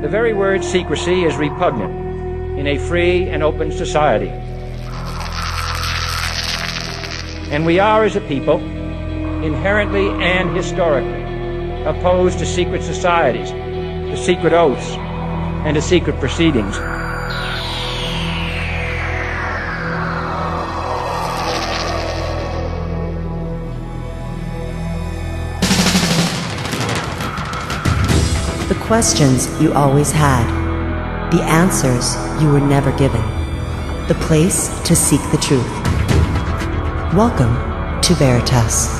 The very word secrecy is repugnant in a free and open society. And we are, as a people, inherently and historically opposed to secret societies, to secret oaths, and to secret proceedings. The questions you always had, the answers you were never given, the place to seek the truth. Welcome to Veritas.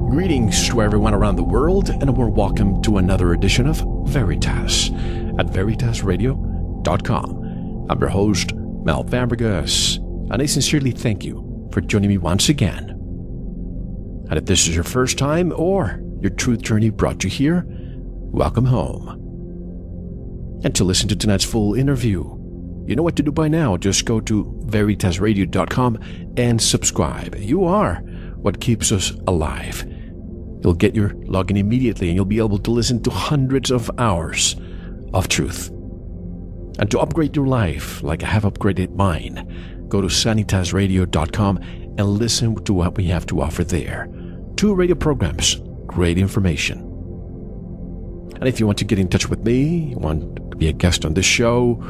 Greetings to everyone around the world, and a warm welcome to another edition of Veritas at veritasradio.com. I'm your host, Mel Fabregas, and I sincerely thank you for joining me once again. And if this is your first time or your truth journey brought you here, welcome home. And to listen to tonight's full interview, you know what to do by now. Just go to veritasradio.com and subscribe. You are what keeps us alive. You'll get your login immediately and you'll be able to listen to hundreds of hours of truth. And to upgrade your life, like I have upgraded mine, go to sanitasradio.com and listen to what we have to offer there. 2 radio programs, great information. And if you want to get in touch with me, you want to be a guest on this show,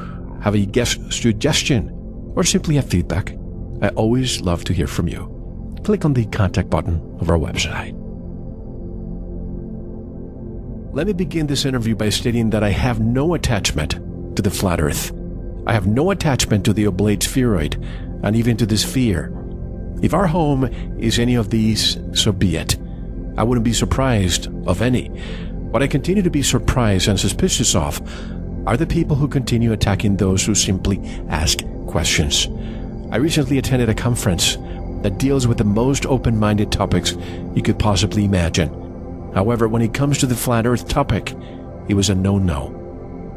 have a guest suggestion, or simply have feedback, I always love to hear from you. Click on the contact button of our website. Let me begin this interview by stating that I have no attachment to the flat earth. I have no attachment to the oblate spheroid, and even to this sphere. If our home is any of these, so be it. I wouldn't be surprised of any. What I continue to be surprised and suspicious of are the people who continue attacking those who simply ask questions. I recently attended a conference that deals with the most open-minded topics you could possibly imagine. However, when it comes to the flat earth topic, it was a no-no.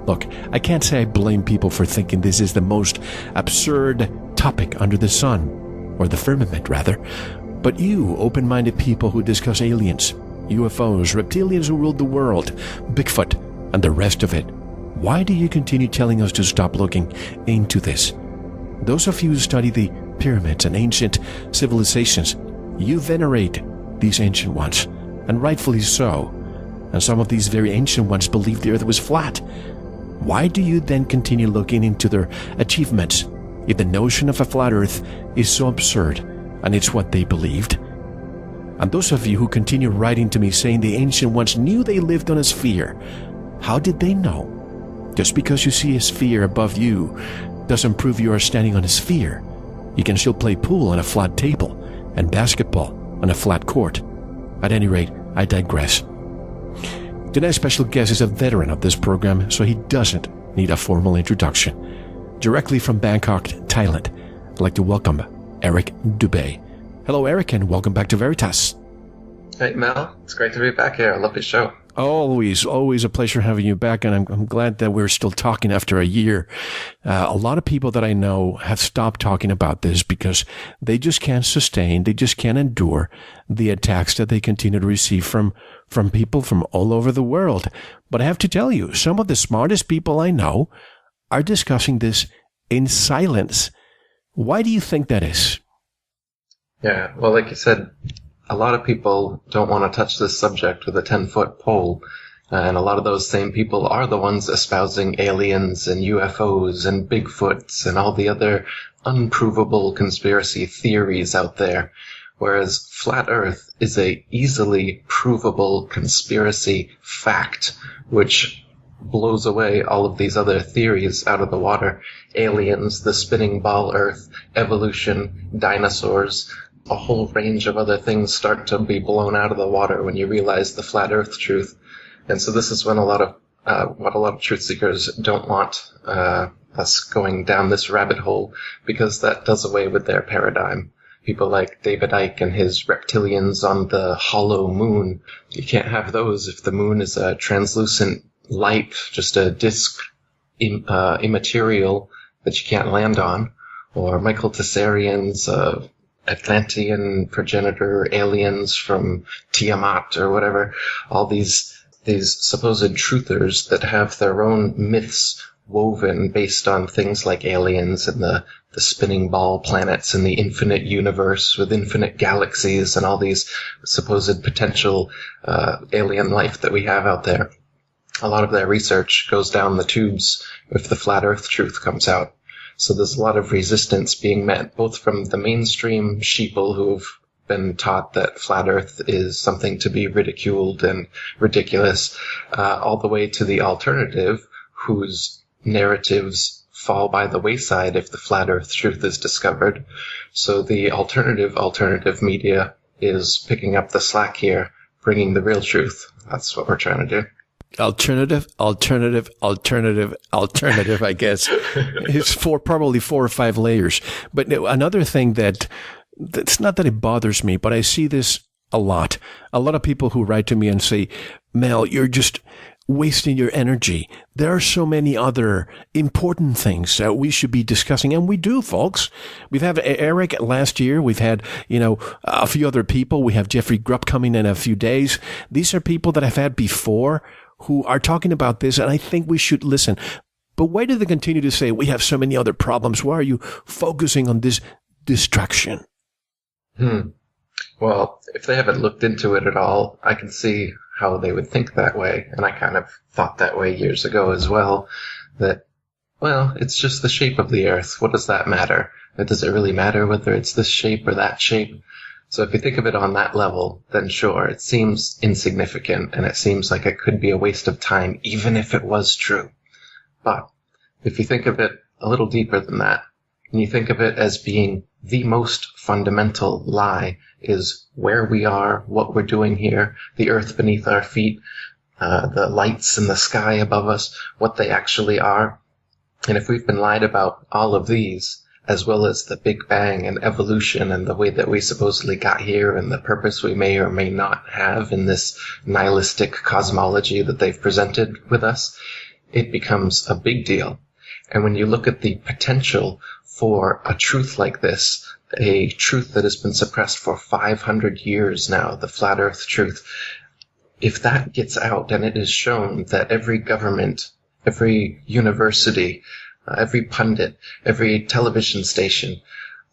Look, I can't say I blame people for thinking this is the most absurd topic under the sun, or the firmament rather, but you open-minded people who discuss aliens, UFOs, reptilians who ruled the world, Bigfoot, and the rest of it, why do you continue telling us to stop looking into this? Those of you who study the pyramids and ancient civilizations, you venerate these ancient ones, and rightfully so. And some of these very ancient ones believed the earth was flat. Why do you then continue looking into their achievements if the notion of a flat earth is so absurd and it's what they believed? And those of you who continue writing to me saying the ancient ones knew they lived on a sphere, how did they know? Just because you see a sphere above you doesn't prove you are standing on a sphere. You can still play pool on a flat table and basketball on a flat court. At any rate, I digress. Tonight's special guest is a veteran of this program, so he doesn't need a formal introduction. Directly from Bangkok, Thailand, I'd like to welcome Eric Dubé. Hello, Eric, and welcome back to Veritas. Hey, Mel. It's great to be back here. I love this show. Always a pleasure having you back, and I'm glad that we're still talking after a year. A lot of people that I know have stopped talking about this because they just can't sustain, they just can't endure the attacks that they continue to receive from people from all over the world. But I have to tell you, some of the smartest people I know are discussing this in silence. Why do you think that is? Yeah, well, like you said, a lot of people don't want to touch this subject with a 10-foot pole, and a lot of those same people are the ones espousing aliens and UFOs and Bigfoots and all the other unprovable conspiracy theories out there, whereas flat Earth is a easily provable conspiracy fact, which blows away all of these other theories out of the water. Aliens, the spinning ball Earth, evolution, dinosaurs, a whole range of other things start to be blown out of the water when you realize the flat Earth truth. And so this is when what a lot of truth seekers don't want us going down this rabbit hole, because that does away with their paradigm. People like David Icke and his reptilians on the hollow moon. You can't have those if the moon is a translucent light, just a disk, immaterial that you can't land on, or Michael Tessarien's Atlantean progenitor aliens from Tiamat or whatever, all these supposed truthers that have their own myths woven based on things like aliens and the spinning ball planets and the infinite universe with infinite galaxies and all these supposed potential alien life that we have out there. A lot of their research goes down the tubes if the flat earth truth comes out. So there's a lot of resistance being met, both from the mainstream sheeple who've been taught that flat earth is something to be ridiculed and ridiculous, all the way to the alternative, whose narratives fall by the wayside if the flat earth truth is discovered. So the alternative media is picking up the slack here, bringing the real truth. That's what we're trying to do. Alternative, I guess. It's probably 4 or 5 layers. But another thing that's not that it bothers me, but I see this a lot. A lot of people who write to me and say, Mel, you're just wasting your energy. There are so many other important things that we should be discussing. And we do, folks. We've had Eric last year. We've had, a few other people. We have Jeffrey Grupp coming in a few days. These are people that I've had before who are talking about this, and I think we should listen. But why do they continue to say we have so many other problems? Why are you focusing on this distraction? Well, if they haven't looked into it at all, I can see how they would think that way. And I kind of thought that way years ago as well, that, well, it's just the shape of the Earth. What does that matter? Does it really matter whether it's this shape or that shape? So if you think of it on that level, then sure, it seems insignificant, and it seems like it could be a waste of time, even if it was true. But if you think of it a little deeper than that, and you think of it as being the most fundamental lie, is where we are, what we're doing here, the earth beneath our feet, the lights in the sky above us, what they actually are. And if we've been lied about all of these, as well as the Big Bang and evolution and the way that we supposedly got here and the purpose we may or may not have in this nihilistic cosmology that they've presented with us, it becomes a big deal. And when you look at the potential for a truth like this, a truth that has been suppressed for 500 years now, the flat earth truth, if that gets out and it is shown that every government, every university, every pundit, every television station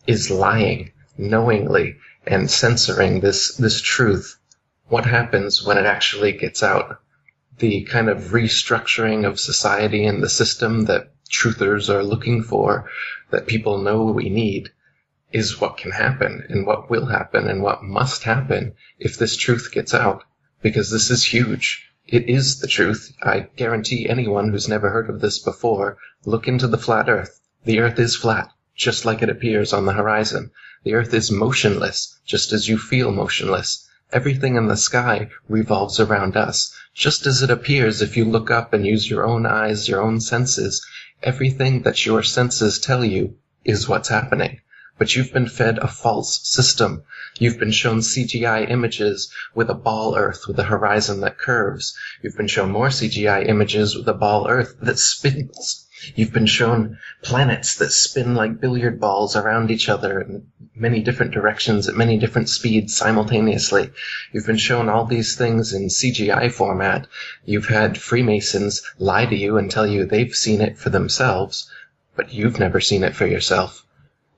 is lying knowingly and censoring this truth, what happens when it actually gets out? The kind of restructuring of society and the system that truthers are looking for, that people know we need, is what can happen and what will happen and what must happen if this truth gets out. Because this is huge. It is the truth. I guarantee anyone who's never heard of this before, look into the flat earth. The earth is flat, just like it appears on the horizon. The earth is motionless, just as you feel motionless. Everything in the sky revolves around us, just as it appears if you look up and use your own eyes, your own senses. Everything that your senses tell you is what's happening. But you've been fed a false system. You've been shown CGI images with a ball earth with a horizon that curves. You've been shown more CGI images with a ball earth that spins. You've been shown planets that spin like billiard balls around each other in many different directions at many different speeds simultaneously. You've been shown all these things in CGI format. You've had Freemasons lie to you and tell you they've seen it for themselves, but you've never seen it for yourself.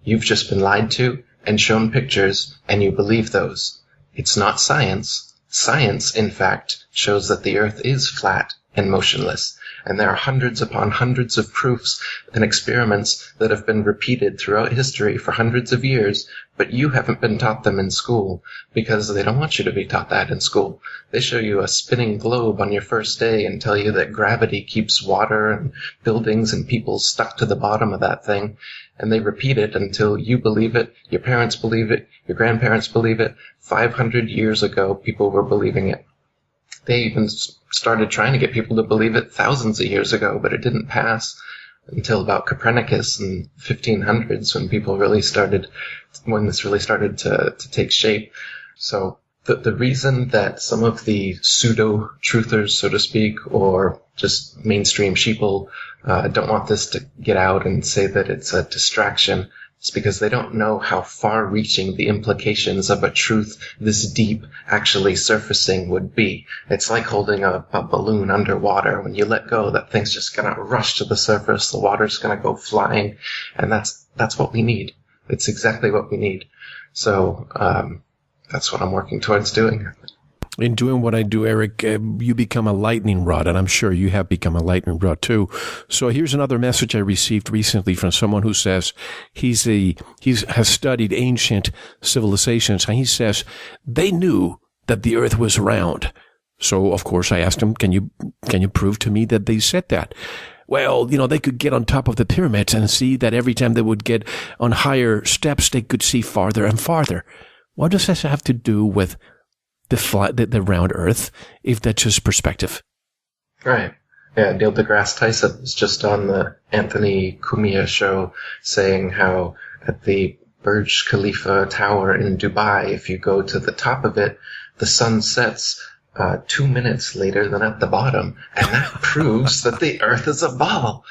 You've just been lied to and shown pictures, and you believe those. It's not science. Science, in fact, shows that the earth is flat and motionless, and there are hundreds upon hundreds of proofs and experiments that have been repeated throughout history for hundreds of years, but you haven't been taught them in school, because they don't want you to be taught that in school. They show you a spinning globe on your first day and tell you that gravity keeps water and buildings and people stuck to the bottom of that thing, and they repeat it until you believe it, your parents believe it, your grandparents believe it. 500 years ago, people were believing it. They even started trying to get people to believe it thousands of years ago, but it didn't pass until about Copernicus in 1500s when this really started to take shape. So The reason that some of the pseudo-truthers, so to speak, or just mainstream sheeple don't want this to get out and say that it's a distraction is because they don't know how far-reaching the implications of a truth this deep actually surfacing would be. It's like holding a balloon underwater. When you let go, that thing's just going to rush to the surface. The water's going to go flying, and that's what we need. It's exactly what we need. So that's what I'm working towards doing. In doing what I do, Eric, you become a lightning rod, and I'm sure you have become a lightning rod too. So here's another message I received recently from someone who says he has studied ancient civilizations, and he says they knew that the earth was round. So of course I asked him, can you prove to me that they said that? Well, they could get on top of the pyramids and see that every time they would get on higher steps, they could see farther and farther. What does this have to do with the round earth, if that's just perspective? Right. Yeah, Neil deGrasse Tyson was just on the Anthony Cumia show saying how at the Burj Khalifa Tower in Dubai, if you go to the top of it, the sun sets 2 minutes later than at the bottom, and that proves that the earth is a ball.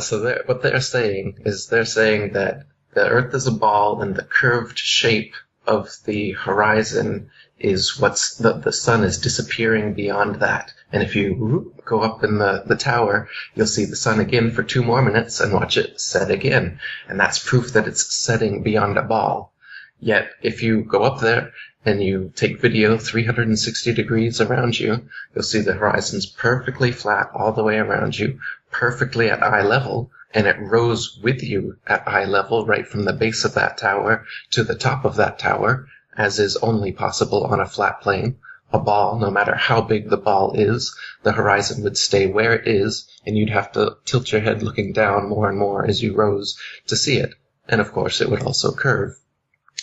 So what they're saying is that the earth is a ball, and the curved shape of the horizon is the sun is disappearing beyond that. And if you go up in the tower, you'll see the sun again for 2 more minutes and watch it set again. And that's proof that it's setting beyond a ball. Yet, if you go up there and you take video 360 degrees around you, you'll see the horizon's perfectly flat all the way around you, perfectly at eye level, and it rose with you at eye level right from the base of that tower to the top of that tower, as is only possible on a flat plane. A ball, no matter how big the ball is, the horizon would stay where it is, and you'd have to tilt your head looking down more and more as you rose to see it. And of course, it would also curve.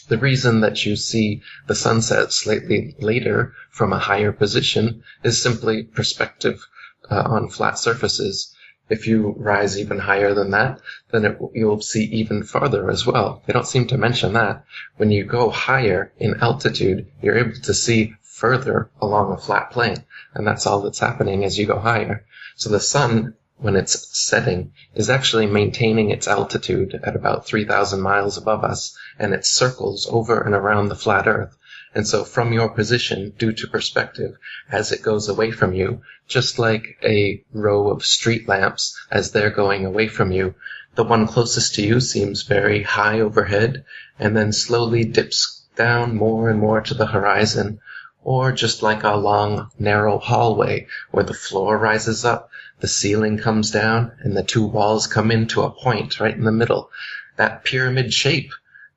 The reason that you see the sunset slightly later from a higher position is simply perspective on flat surfaces. If you rise even higher than that, then you'll see even farther as well. They don't seem to mention that. When you go higher in altitude, you're able to see further along a flat plane, and that's all that's happening as you go higher. So the sun, when it's setting, is actually maintaining its altitude at about 3,000 miles above us, and it circles over and around the flat Earth. And so from your position, due to perspective, as it goes away from you, just like a row of street lamps as they're going away from you, the one closest to you seems very high overhead and then slowly dips down more and more to the horizon, or just like a long, narrow hallway where the floor rises up, the ceiling comes down, and the 2 walls come into a point right in the middle. That pyramid shape,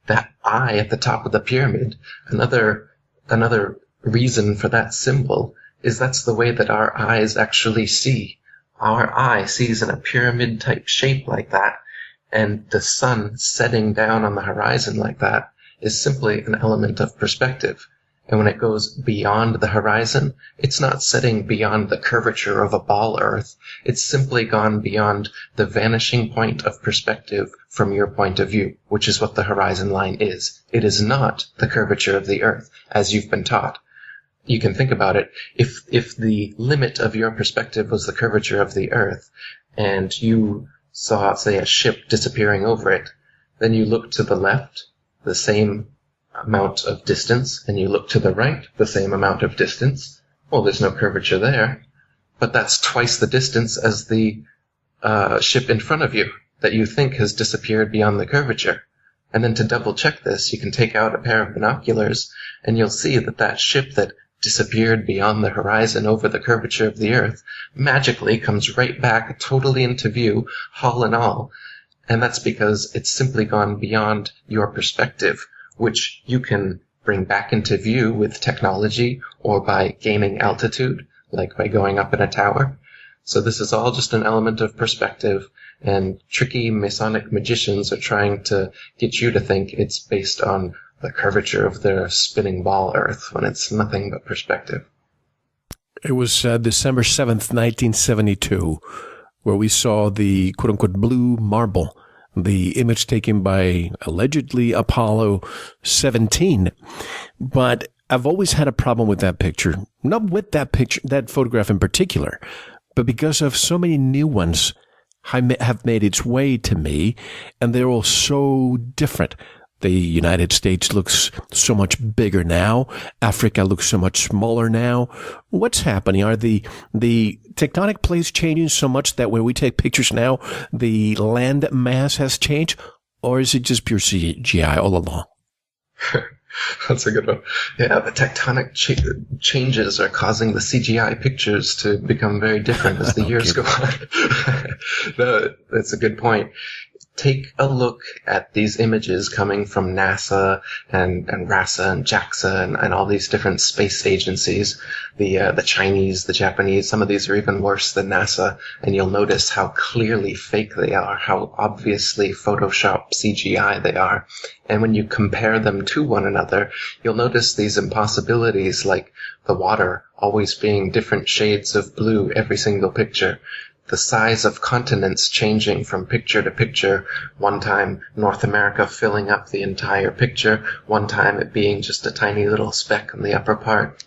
that eye at the top of the pyramid, another reason for that symbol is that's the way that our eyes actually see. Our eye sees in a pyramid-type shape like that, and the sun setting down on the horizon like that is simply an element of perspective. And when it goes beyond the horizon, it's not setting beyond the curvature of a ball Earth. It's simply gone beyond the vanishing point of perspective from your point of view, which is what the horizon line is. It is not the curvature of the Earth, as you've been taught. You can think about it. If the limit of your perspective was the curvature of the Earth, and you saw, say, a ship disappearing over it, then you look to the left, the same amount of distance, and you look to the right, the same amount of distance. Well, there's no curvature there, but that's twice the distance as the ship in front of you that you think has disappeared beyond the curvature. And then to double check this, you can take out a pair of binoculars, and you'll see that that ship that disappeared beyond the horizon over the curvature of the Earth magically comes right back totally into view, hull and all. And that's because it's simply gone beyond your perspective, which you can bring back into view with technology or by gaining altitude, like by going up in a tower. So this is all just an element of perspective, and tricky Masonic magicians are trying to get you to think it's based on the curvature of their spinning ball Earth, when it's nothing but perspective. It was December 7th, 1972, where we saw the quote-unquote blue marble, the image taken by allegedly Apollo 17. But I've always had a problem with that picture. Not with that picture, that photograph in particular, but because of so many new ones have made its way to me, and they're all so different. The United States looks so much bigger now. Africa looks so much smaller now. What's happening? Are the tectonic plates changing so much that when we take pictures now, the land mass has changed? Or is it just pure CGI all along? That's a good one. Yeah, the tectonic changes are causing the CGI pictures to become very different as the years go on. That's a good point. Take a look at these images coming from NASA and RASA and JAXA and all these different space agencies, the Chinese, the Japanese. Some of these are even worse than NASA, and you'll notice how clearly fake they are, how obviously Photoshop CGI they are. And when you compare them to one another, you'll notice these impossibilities, like the water always being different shades of blue every single picture. The size of continents changing from picture to picture. One time, North America filling up the entire picture. One time, it being just a tiny little speck on the upper part.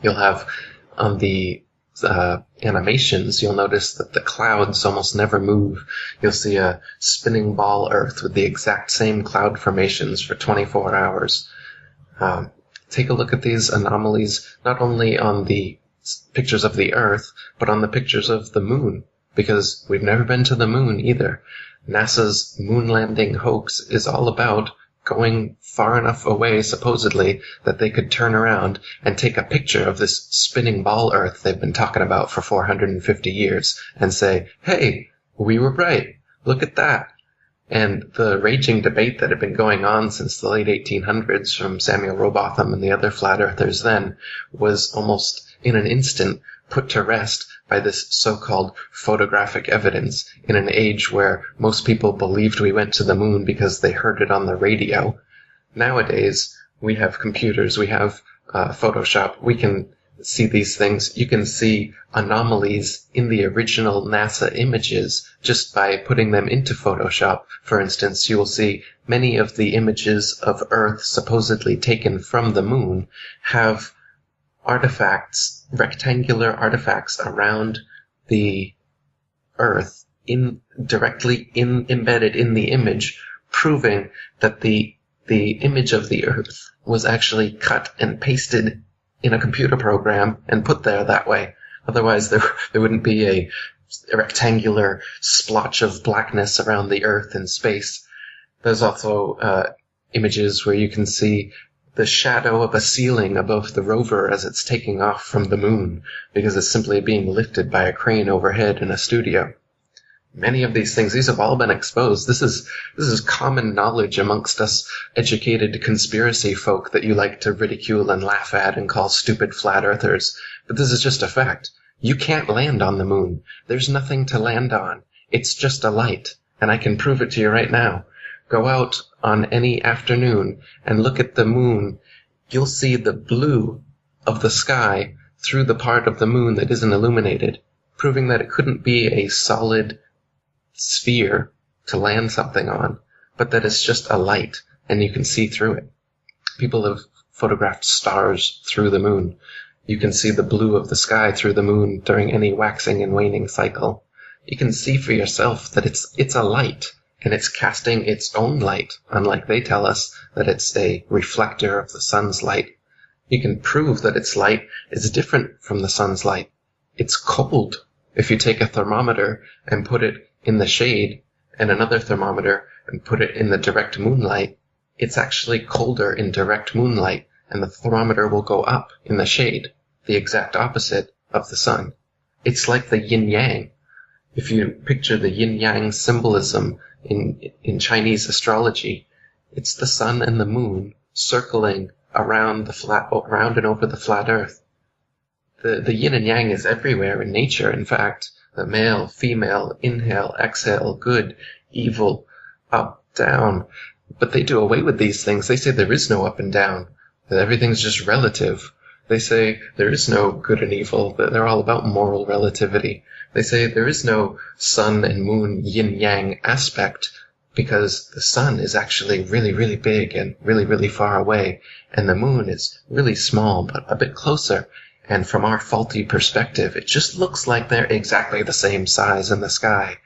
You'll have on the animations, you'll notice that the clouds almost never move. You'll see a spinning ball Earth with the exact same cloud formations for 24 hours. Take a look at these anomalies, not only on the pictures of the Earth, but on the pictures of the moon, because we've never been to the moon either. NASA's moon landing hoax is all about going far enough away, supposedly, that they could turn around and take a picture of this spinning ball Earth they've been talking about for 450 years and say, hey, we were right. Look at that. And the raging debate that had been going on since the late 1800s from Samuel Rowbotham and the other flat earthers then was almost in an instant put to rest by this so-called photographic evidence in an age where most people believed we went to the moon because they heard it on the radio. Nowadays, we have computers, we have Photoshop, we can see these things. You can see anomalies in the original NASA images just by putting them into Photoshop. For instance, you will see many of the images of Earth supposedly taken from the moon have artifacts, rectangular artifacts around the Earth directly embedded in the image, proving that the image of the Earth was actually cut and pasted in a computer program and put there that way. Otherwise, there wouldn't be a rectangular splotch of blackness around the Earth in space. There's also images where you can see the shadow of a ceiling above the rover as it's taking off from the moon, because it's simply being lifted by a crane overhead in a studio. Many of these things, these have all been exposed. This is common knowledge amongst us educated conspiracy folk that you like to ridicule and laugh at and call stupid flat earthers. But this is just a fact. You can't land on the moon. There's nothing to land on. It's just a light. And I can prove it to you right now. Go out on any afternoon and look at the moon. You'll see the blue of the sky through the part of the moon that isn't illuminated, proving that it couldn't be a solid sphere to land something on, but that it's just a light and you can see through it. People have photographed stars through the moon. You can see the blue of the sky through the moon during any waxing and waning cycle. You can see for yourself that it's a light, and it's casting its own light, unlike they tell us that it's a reflector of the sun's light. You can prove that its light is different from the sun's light. It's cold. If you take a thermometer and put it in the shade and another thermometer and put it in the direct moonlight, it's actually colder in direct moonlight, and the thermometer will go up in the shade, the exact opposite of the sun. It's like the yin-yang. If you picture the yin-yang symbolism in Chinese astrology, it's the sun and the moon circling around and over the flat earth. The yin and yang is everywhere in nature, in fact. The male, female, inhale, exhale, good, evil, up, down. But they do away with these things. They say there is no up and down, that everything's just relative. They say there is no good and evil, that they're all about moral relativity. They say there is no sun and moon yin-yang aspect. because the sun is actually really, really big and really, really far away, and the moon is really small but a bit closer. And from our faulty perspective, it just looks like they're exactly the same size in the sky.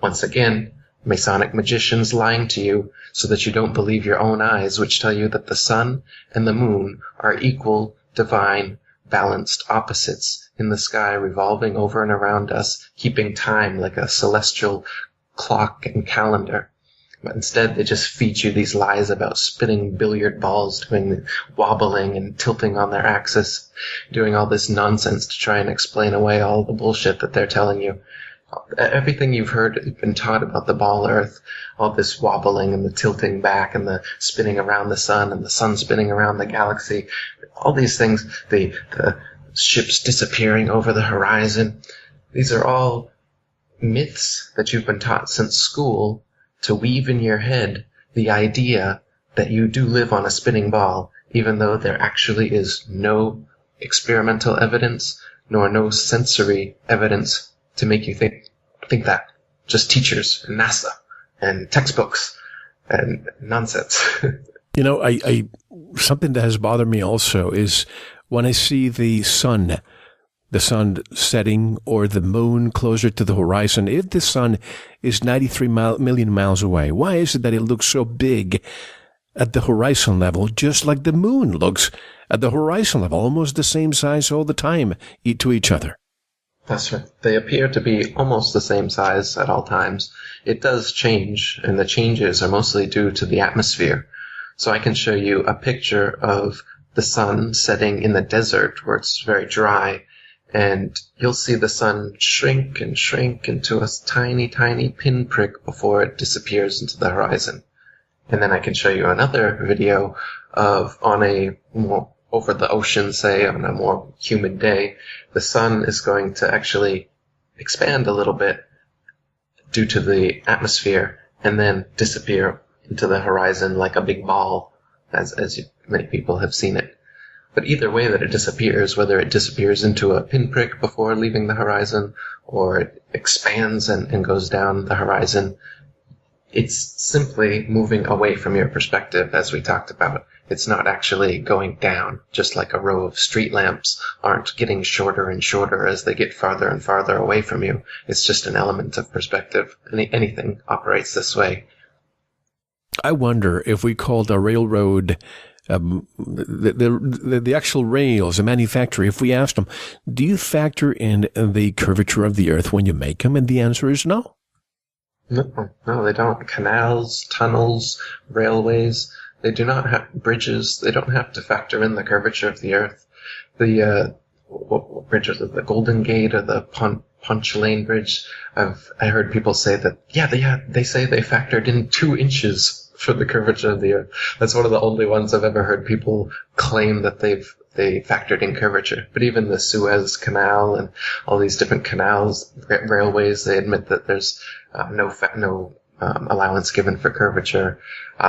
Once again, Masonic magicians lying to you so that you don't believe your own eyes, which tell you that the sun and the moon are equal, divine, balanced opposites in the sky, revolving over and around us, keeping time like a celestial clock and calendar. But instead, they just feed you these lies about spinning billiard balls, doing wobbling and tilting on their axis, doing all this nonsense to try and explain away all the bullshit that they're telling you. Everything you've heard, been taught about the ball Earth, all this wobbling and the tilting back and the spinning around the sun and the sun spinning around the galaxy, all these things, the ships disappearing over the horizon, these are all myths that you've been taught since school to weave in your head the idea that you do live on a spinning ball, even though there actually is no experimental evidence nor no sensory evidence to make you think that. Just teachers and NASA and textbooks and nonsense. You know, I something that has bothered me also is when I see the sun setting or the moon closer to the horizon. If the sun is 93 million miles away, why is it that it looks so big at the horizon level, just like the moon looks at the horizon level, almost the same size all the time to each other? That's right. They appear to be almost the same size at all times. It does change, and the changes are mostly due to the atmosphere. So I can show you a picture of the sun setting in the desert where it's very dry, and you'll see the sun shrink and shrink into a tiny, tiny pinprick before it disappears into the horizon. And then I can show you another video of on a more over the ocean, say, on a more humid day, the sun is going to actually expand a little bit due to the atmosphere and then disappear into the horizon like a big ball, as many people have seen it. But either way that it disappears, whether it disappears into a pinprick before leaving the horizon or it expands and goes down the horizon, it's simply moving away from your perspective, as we talked about. It's not actually going down, just like a row of street lamps aren't getting shorter and shorter as they get farther and farther away from you. It's just an element of perspective. Anything operates this way. I wonder if we called a railroad, the actual rails, the manufacturer, if we asked them, do you factor in the curvature of the Earth when you make them? And the answer is no. No, they don't. Canals, tunnels, railways, they do not have bridges. They don't have to factor in the curvature of the Earth. The what bridges? The Golden Gate or the Punch Lane Bridge. I heard people say that. They say they factored in 2 inches for the curvature of the Earth. That's one of the only ones I've ever heard people claim that they factored in curvature. But even the Suez Canal and all these different canals, railways, they admit that there's no allowance given for curvature.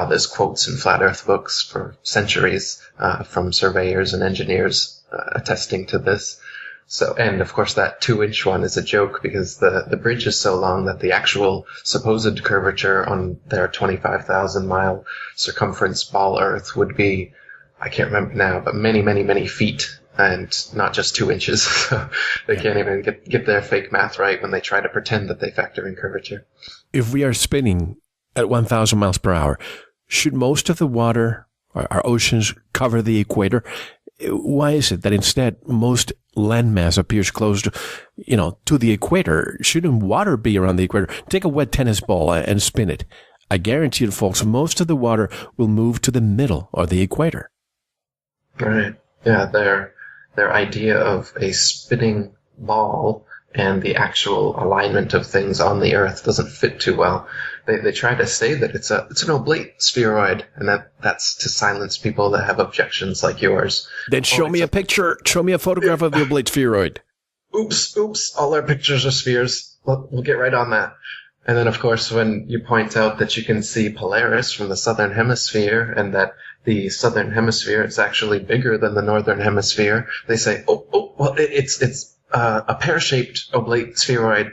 There's quotes in flat Earth books for centuries from surveyors and engineers attesting to this. So, and of course that 2-inch one is a joke because the bridge is so long that the actual supposed curvature on their 25,000 mile circumference ball Earth would be, I can't remember now, but many, many, many feet and not just 2 inches. So they can't even get their fake math right when they try to pretend that they factor in curvature. If we are spinning at 1,000 miles per hour, should most of the water, our oceans, cover the equator? Why is it that instead most landmass appears close to the equator? Shouldn't water be around the equator? Take a wet tennis ball and spin it. I guarantee you, folks, most of the water will move to the middle or the equator. Right. Yeah, their idea of a spinning ball and the actual alignment of things on the Earth doesn't fit too well. They try to say that it's an oblate spheroid, and that's to silence people that have objections like yours. Then show me a picture. Show me a photograph of the oblate spheroid. Oops! All our pictures are spheres. We'll get right on that. And then, of course, when you point out that you can see Polaris from the southern hemisphere, and that the southern hemisphere is actually bigger than the northern hemisphere, they say, well, it's a pear-shaped oblate spheroid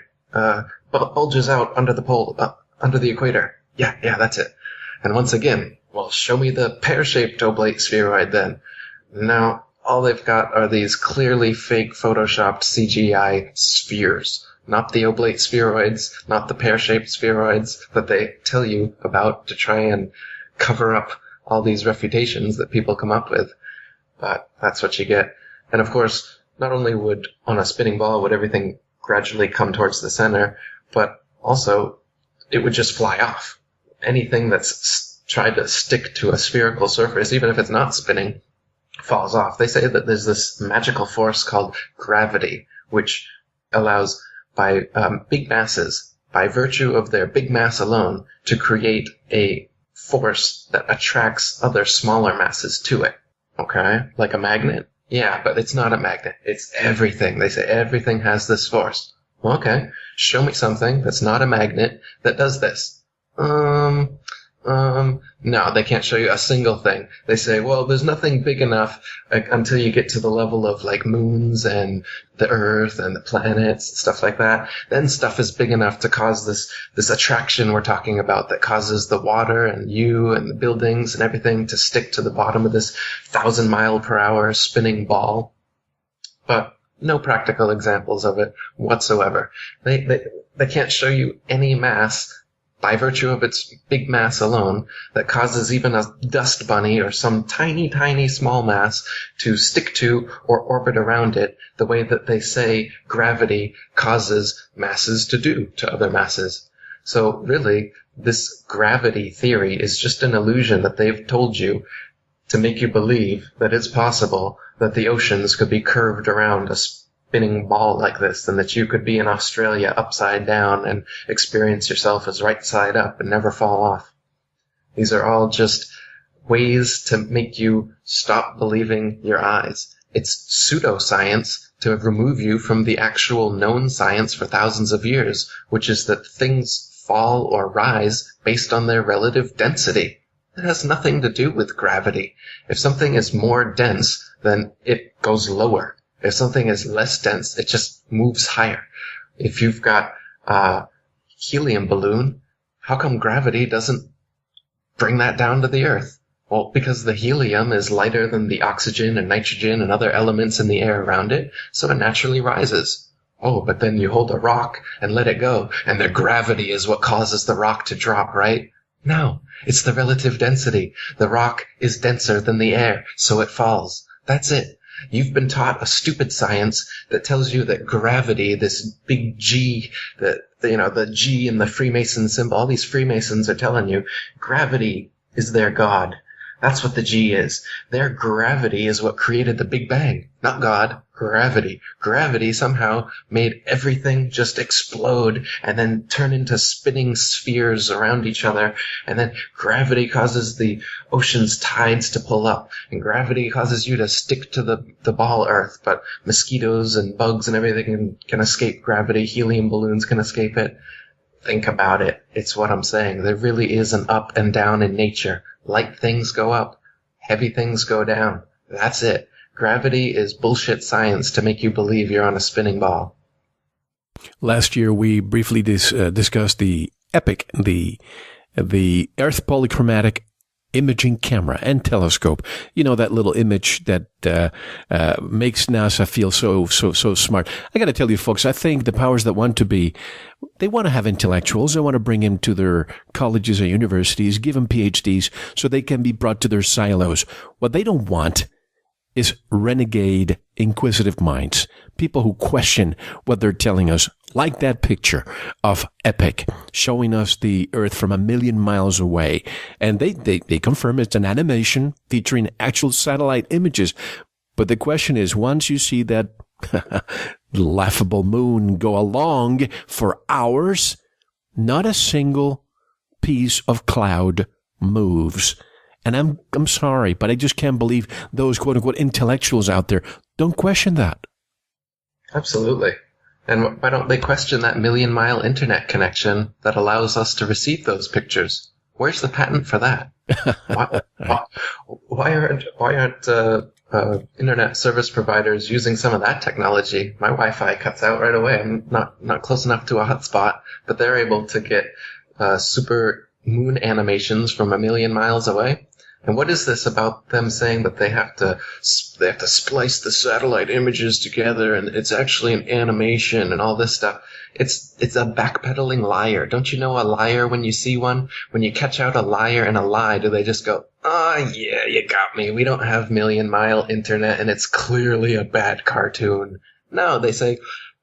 bulges out under the pole, under the equator. Yeah, that's it. And once again, well, show me the pear-shaped oblate spheroid then. Now, all they've got are these clearly fake photoshopped CGI spheres. Not the oblate spheroids, not the pear-shaped spheroids that they tell you about to try and cover up all these refutations that people come up with. But that's what you get. And of course, not only would, on a spinning ball, would everything gradually come towards the center, but also it would just fly off. Anything that's tried to stick to a spherical surface, even if it's not spinning, falls off. They say that there's this magical force called gravity, which allows by big masses, by virtue of their big mass alone, to create a force that attracts other smaller masses to it. Okay? Like a magnet? Yeah, but it's not a magnet. It's everything. They say everything has this force. Okay, show me something that's not a magnet that does this. No, they can't show you a single thing. They say, well, there's nothing big enough until you get to the level of like moons and the Earth and the planets, stuff like that. Then stuff is big enough to cause this attraction we're talking about that causes the water and you and the buildings and everything to stick to the bottom of this 1,000-mile-per-hour spinning ball. But no practical examples of it whatsoever. They can't show you any mass by virtue of its big mass alone that causes even a dust bunny or some tiny, tiny small mass to stick to or orbit around it the way that they say gravity causes masses to do to other masses. So really, this gravity theory is just an illusion that they've told you to make you believe that it's possible that the oceans could be curved around a spinning ball like this, and that you could be in Australia upside down and experience yourself as right side up and never fall off. These are all just ways to make you stop believing your eyes. It's pseudoscience to remove you from the actual known science for thousands of years, which is that things fall or rise based on their relative density. It has nothing to do with gravity. If something is more dense, then it goes lower. If something is less dense, it just moves higher. If you've got a helium balloon, how come gravity doesn't bring that down to the Earth? Well, because the helium is lighter than the oxygen and nitrogen and other elements in the air around it, so it naturally rises. Oh, but then you hold a rock and let it go, and the gravity is what causes the rock to drop, right? No, it's the relative density. The rock is denser than the air, so it falls. That's it. You've been taught a stupid science that tells you that gravity, this big G, the G in the Freemason symbol, all these Freemasons are telling you, gravity is their God. That's what the G is. Their gravity is what created the Big Bang. Not God, gravity. Gravity somehow made everything just explode and then turn into spinning spheres around each other. And then gravity causes the ocean's tides to pull up. And gravity causes you to stick to the ball Earth. But mosquitoes and bugs and everything can escape gravity. Helium balloons can escape it. Think about it. It's what I'm saying. There really is an up and down in nature. Light things go up. Heavy things go down. That's it. Gravity is bullshit science to make you believe you're on a spinning ball. Last year, we briefly discussed the EPIC, the Earth Polychromatic Imaging Camera and Telescope. You know, that little image that makes NASA feel so smart. I got to tell you, folks, I think the powers that want to be, they want to have intellectuals. They want to bring them to their colleges and universities, give them PhDs so they can be brought to their silos. What they don't want is renegade, inquisitive minds, people who question what they're telling us, like that picture of EPIC showing us the Earth from 1,000,000 miles away. And they confirm it's an animation featuring actual satellite images. But the question is, once you see that laughable moon go along for hours, not a single piece of cloud moves. And I'm sorry, but I just can't believe those quote-unquote intellectuals out there don't question that. Absolutely. And why don't they question that 1,000,000-mile internet connection that allows us to receive those pictures? Where's the patent for that? Why aren't internet service providers using some of that technology? My Wi-Fi cuts out right away. I'm not close enough to a hotspot, but they're able to get super moon animations from a million miles away. And what is this about them saying that they have to splice the satellite images together and it's actually an animation and all this stuff? It's a backpedaling liar. Don't you know a liar when you see one? When you catch out a liar and a lie, do they just go, "Oh, yeah, you got me. We don't have million-mile internet and it's clearly a bad cartoon." No, they say,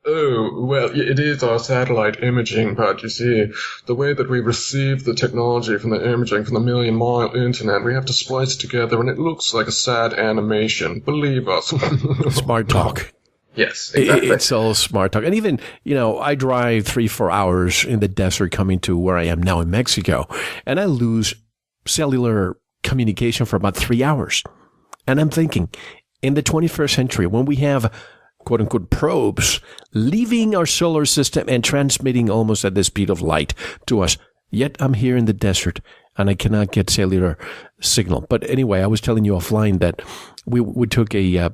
"Oh, well, it is our satellite imaging, but you see, the way that we receive the technology from the imaging from the million-mile internet, we have to splice it together, and it looks like a sad animation. Believe us." Smart talk. Yes, exactly. It's all smart talk. And even, I drive 3-4 hours in the desert coming to where I am now in Mexico, and I lose cellular communication for about 3 hours. And I'm thinking, in the 21st century, when we have quote-unquote probes leaving our solar system and transmitting almost at the speed of light to us. Yet I'm here in the desert and I cannot get cellular signal. But anyway, I was telling you offline that we took a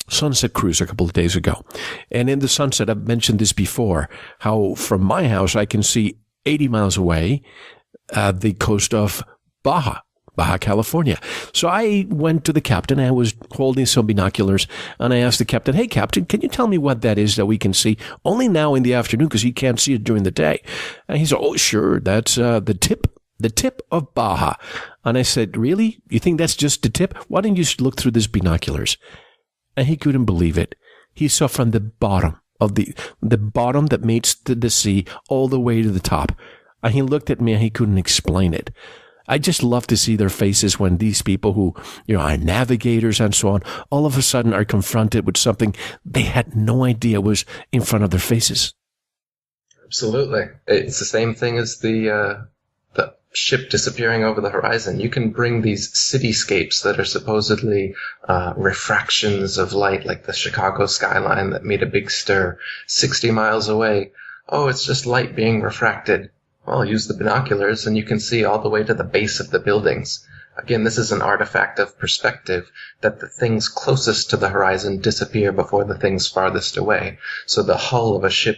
sunset cruise a couple of days ago. And in the sunset, I've mentioned this before, how from my house I can see 80 miles away the coast of Baja California. So I went to the captain. I was holding some binoculars, and I asked the captain, "Hey, Captain, can you tell me what that is that we can see only now in the afternoon because he can't see it during the day?" And he said, "Oh, sure, that's the tip of Baja." And I said, "Really? You think that's just the tip? Why don't you look through these binoculars?" And he couldn't believe it. He saw from the bottom of the bottom that meets the sea all the way to the top. And he looked at me and he couldn't explain it. I just love to see their faces when these people who, are navigators and so on, all of a sudden are confronted with something they had no idea was in front of their faces. Absolutely. It's the same thing as the ship disappearing over the horizon. You can bring these cityscapes that are supposedly refractions of light, like the Chicago skyline that made a big stir 60 miles away. Oh, it's just light being refracted. Well, use the binoculars and you can see all the way to the base of the buildings. Again, this is an artifact of perspective, that the things closest to the horizon disappear before the things farthest away. So the hull of a ship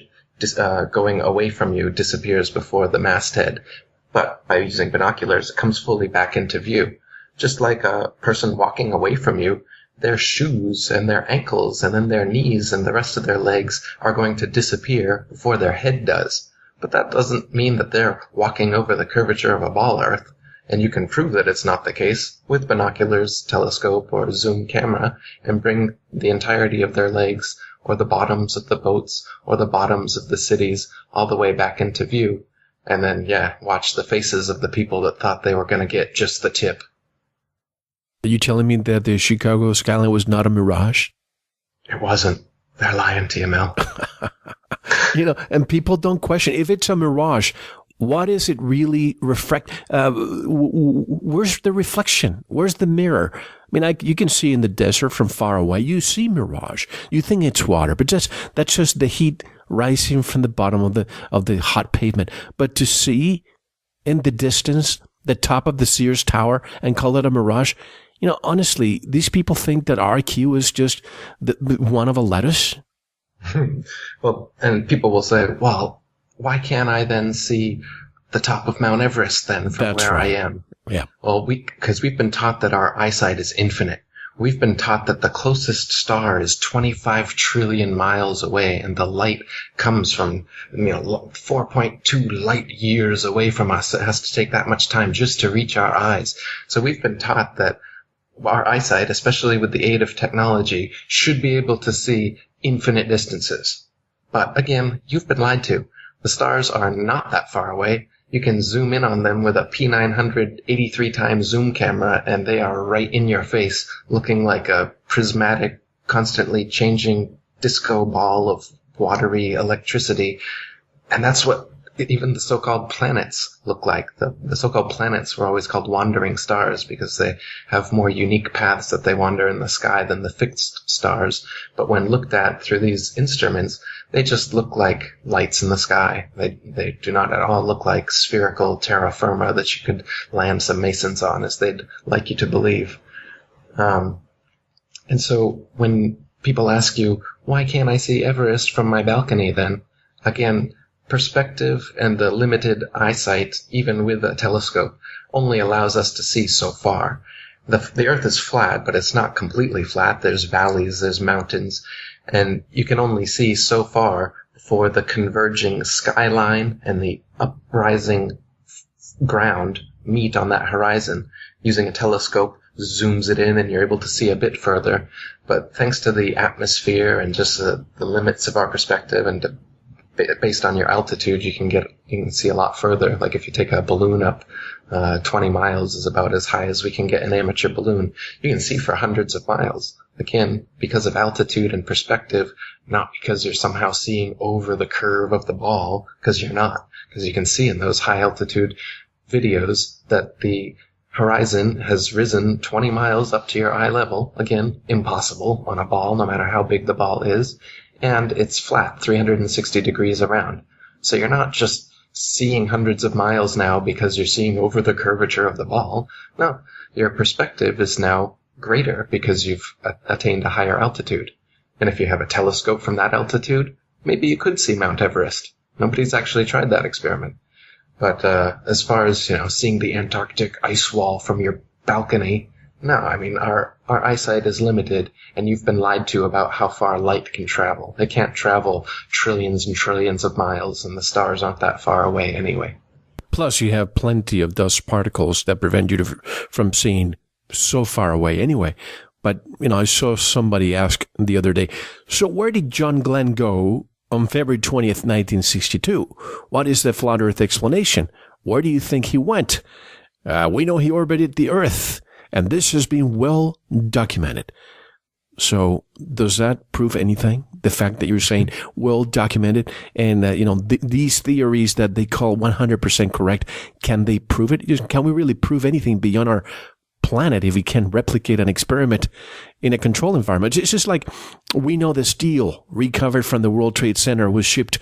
going away from you disappears before the masthead. But by using binoculars, it comes fully back into view. Just like a person walking away from you, their shoes and their ankles and then their knees and the rest of their legs are going to disappear before their head does. But that doesn't mean that they're walking over the curvature of a ball earth, and you can prove that it's not the case with binoculars, telescope, or zoom camera, and bring the entirety of their legs, or the bottoms of the boats, or the bottoms of the cities, all the way back into view, and then, watch the faces of the people that thought they were going to get just the tip. Are you telling me that the Chicago skyline was not a mirage? It wasn't. They're lying to you, Mel. And people don't question if it's a mirage. What is it really reflect? Where's the reflection? Where's the mirror? I mean, you can see in the desert from far away. You see mirage. You think it's water, but that's just the heat rising from the bottom of the hot pavement. But to see in the distance the top of the Sears Tower and call it a mirage, honestly, these people think that RQ is just one of a lettuce. Well, and people will say, well, why can't I then see the top of Mount Everest then from That's where right. I am? Yeah. Well, because we've been taught that our eyesight is infinite. We've been taught that the closest star is 25 trillion miles away, and the light comes from 4.2 light years away from us. It has to take that much time just to reach our eyes. So we've been taught that our eyesight, especially with the aid of technology, should be able to see infinite distances. But again, you've been lied to. The stars are not that far away. You can zoom in on them with a P900 83 times zoom camera, and they are right in your face, looking like a prismatic, constantly changing disco ball of watery electricity. And that's what even the so-called planets look like. The so-called planets were always called wandering stars because they have more unique paths that they wander in the sky than the fixed stars. But when looked at through these instruments, they just look like lights in the sky. They do not at all look like spherical terra firma that you could land some masons on, as they'd like you to believe. And so when people ask you, why can't I see Everest from my balcony then? Again, perspective and the limited eyesight, even with a telescope, only allows us to see so far. The Earth is flat, but it's not completely flat. There's valleys, there's mountains, and you can only see so far before the converging skyline and the uprising ground meet on that horizon. Using a telescope, zooms it in and you're able to see a bit further. But thanks to the atmosphere and just the limits of our perspective and based on your altitude, you can see a lot further. Like if you take a balloon up, 20 miles is about as high as we can get an amateur balloon. You can see for hundreds of miles. Again, because of altitude and perspective, not because you're somehow seeing over the curve of the ball, because you're not. Because you can see in those high altitude videos that the horizon has risen 20 miles up to your eye level. Again, impossible on a ball, no matter how big the ball is. And it's flat, 360 degrees around. So you're not just seeing hundreds of miles now because you're seeing over the curvature of the ball. No, your perspective is now greater because you've attained a higher altitude. And if you have a telescope from that altitude, maybe you could see Mount Everest. Nobody's actually tried that experiment. But as far as, seeing the Antarctic ice wall from your balcony, no, I mean, our eyesight is limited, and you've been lied to about how far light can travel. It can't travel trillions and trillions of miles, and the stars aren't that far away anyway. Plus, you have plenty of dust particles that prevent you from seeing so far away anyway. But, I saw somebody ask the other day, so where did John Glenn go on February 20th, 1962? What is the flat Earth explanation? Where do you think he went? We know he orbited the Earth. And this has been well documented. So does that prove anything? The fact that you're saying well documented and, these theories that they call 100% correct, can they prove it? Can we really prove anything beyond our planet if we can replicate an experiment in a controlled environment? It's just like we know the steel recovered from the World Trade Center was shipped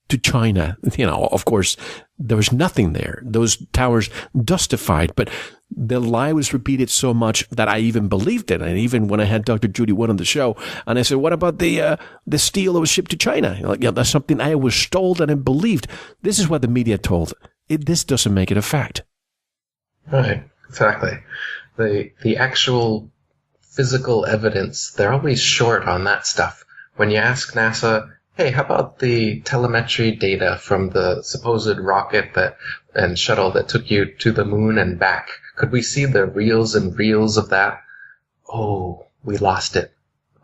to China. Of course, there was nothing there. Those towers dustified, but the lie was repeated so much that I even believed it. And even when I had Dr. Judy Wood on the show, and I said, what about the steel that was shipped to China? That's something I was told and I believed. This is what the media told. This doesn't make it a fact. Right, exactly. The actual physical evidence, they're always short on that stuff. When you ask NASA, hey, how about the telemetry data from the supposed rocket and shuttle that took you to the moon and back? Could we see the reels and reels of that? Oh, we lost it.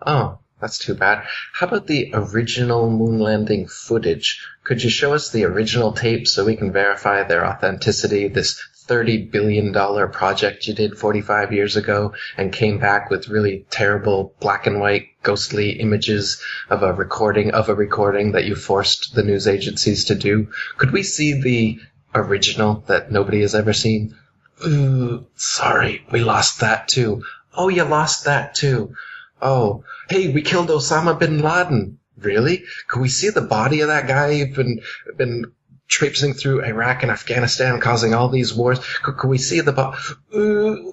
Oh, that's too bad. How about the original moon landing footage? Could you show us the original tape so we can verify their authenticity? This $30 billion project you did 45 years ago and came back with really terrible black and white ghostly images of a recording that you forced the news agencies to do. Could we see the original that nobody has ever seen? Ooh, sorry, we lost that too. Oh, you lost that too. Oh, hey, we killed Osama bin Laden. Really? Could we see the body of that guy you've been traipsing through Iraq and Afghanistan, causing all these wars? Could we see the body?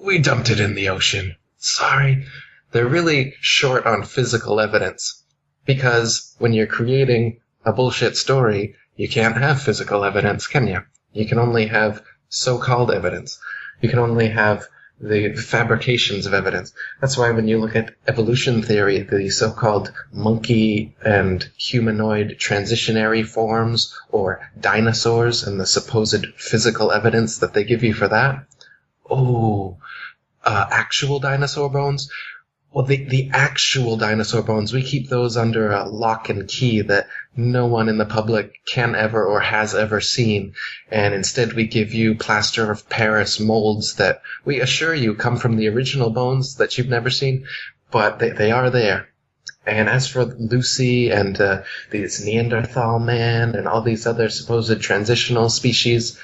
We dumped it in the ocean. Sorry. They're really short on physical evidence because when you're creating a bullshit story, you can't have physical evidence, can you? You can only have so-called evidence. You can only have the fabrications of evidence. That's why when you look at evolution theory, the so-called monkey and humanoid transitionary forms or dinosaurs and the supposed physical evidence that they give you for that, actual dinosaur bones? Well, the actual dinosaur bones, we keep those under a lock and key that no one in the public can ever or has ever seen. And instead we give you plaster of Paris molds that we assure you come from the original bones that you've never seen, but they are there. And as for Lucy and these Neanderthal man and all these other supposed transitional species,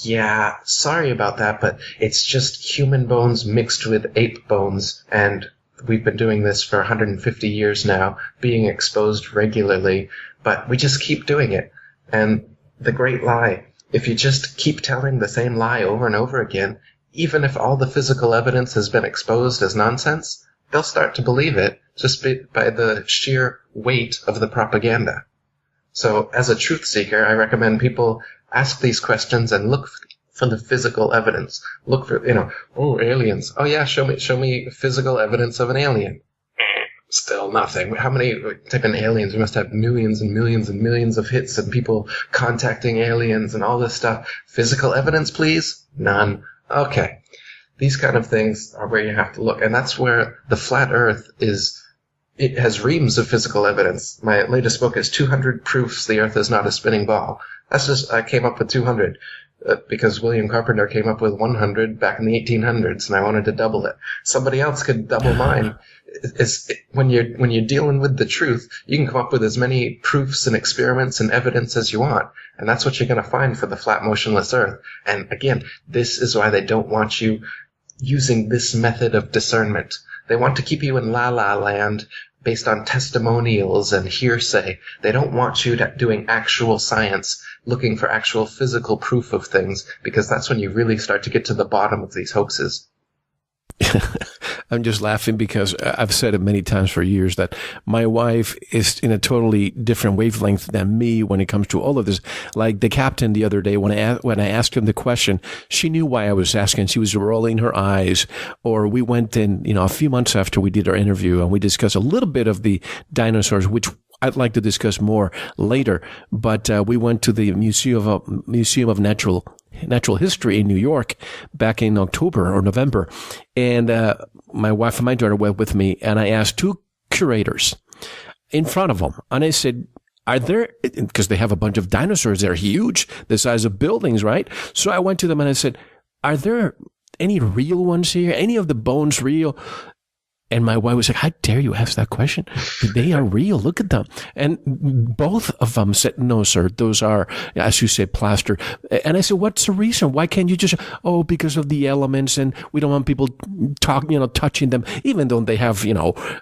yeah, sorry about that, but it's just human bones mixed with ape bones, and we've been doing this for 150 years now, being exposed regularly, but we just keep doing it. And the great lie, if you just keep telling the same lie over and over again, even if all the physical evidence has been exposed as nonsense, they'll start to believe it just by the sheer weight of the propaganda. So as a truth seeker, I recommend people ask these questions and look for the physical evidence. Look for, aliens. Oh yeah, show me physical evidence of an alien. Still nothing. How many type in aliens? We must have millions and millions and millions of hits and people contacting aliens and all this stuff. Physical evidence, please? None. Okay. These kind of things are where you have to look. And that's where the flat earth is. It has reams of physical evidence. My latest book is 200 Proofs the Earth is Not a Spinning Ball. I came up with 200 because William Carpenter came up with 100 back in the 1800s, and I wanted to double it. Somebody else could double mine. When you're dealing with the truth, you can come up with as many proofs and experiments and evidence as you want, and that's what you're going to find for the flat, motionless Earth. And again, this is why they don't want you using this method of discernment. They want to keep you in la-la land based on testimonials and hearsay. They don't want you doing actual science, looking for actual physical proof of things, because that's when you really start to get to the bottom of these hoaxes. I'm just laughing because I've said it many times for years that my wife is in a totally different wavelength than me when it comes to all of this. Like the captain the other day, when I asked him the question, she knew why I was asking. She was rolling her eyes. Or we went in, a few months after we did our interview, and we discussed a little bit of the dinosaurs, which I'd like to discuss more later. But we went to the Museum of Natural History in New York back in October or November. And my wife and my daughter went with me, and I asked two curators in front of them. And I said, are there, because they have a bunch of dinosaurs, they're huge, the size of buildings, right? So I went to them and I said, are there any real ones here? Any of the bones real? And my wife was like, how dare you ask that question? They are real. Look at them. And both of them said, no, sir, those are, as you say, plaster. And I said, what's the reason? Why can't you just, because of the elements, and we don't want people touching them, even though they have,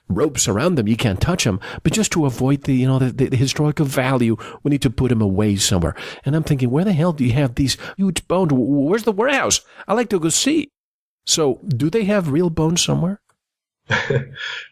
ropes around them, you can't touch them. But just to avoid the historical value, we need to put them away somewhere. And I'm thinking, where the hell do you have these huge bones? Where's the warehouse? I like to go see. So do they have real bones somewhere?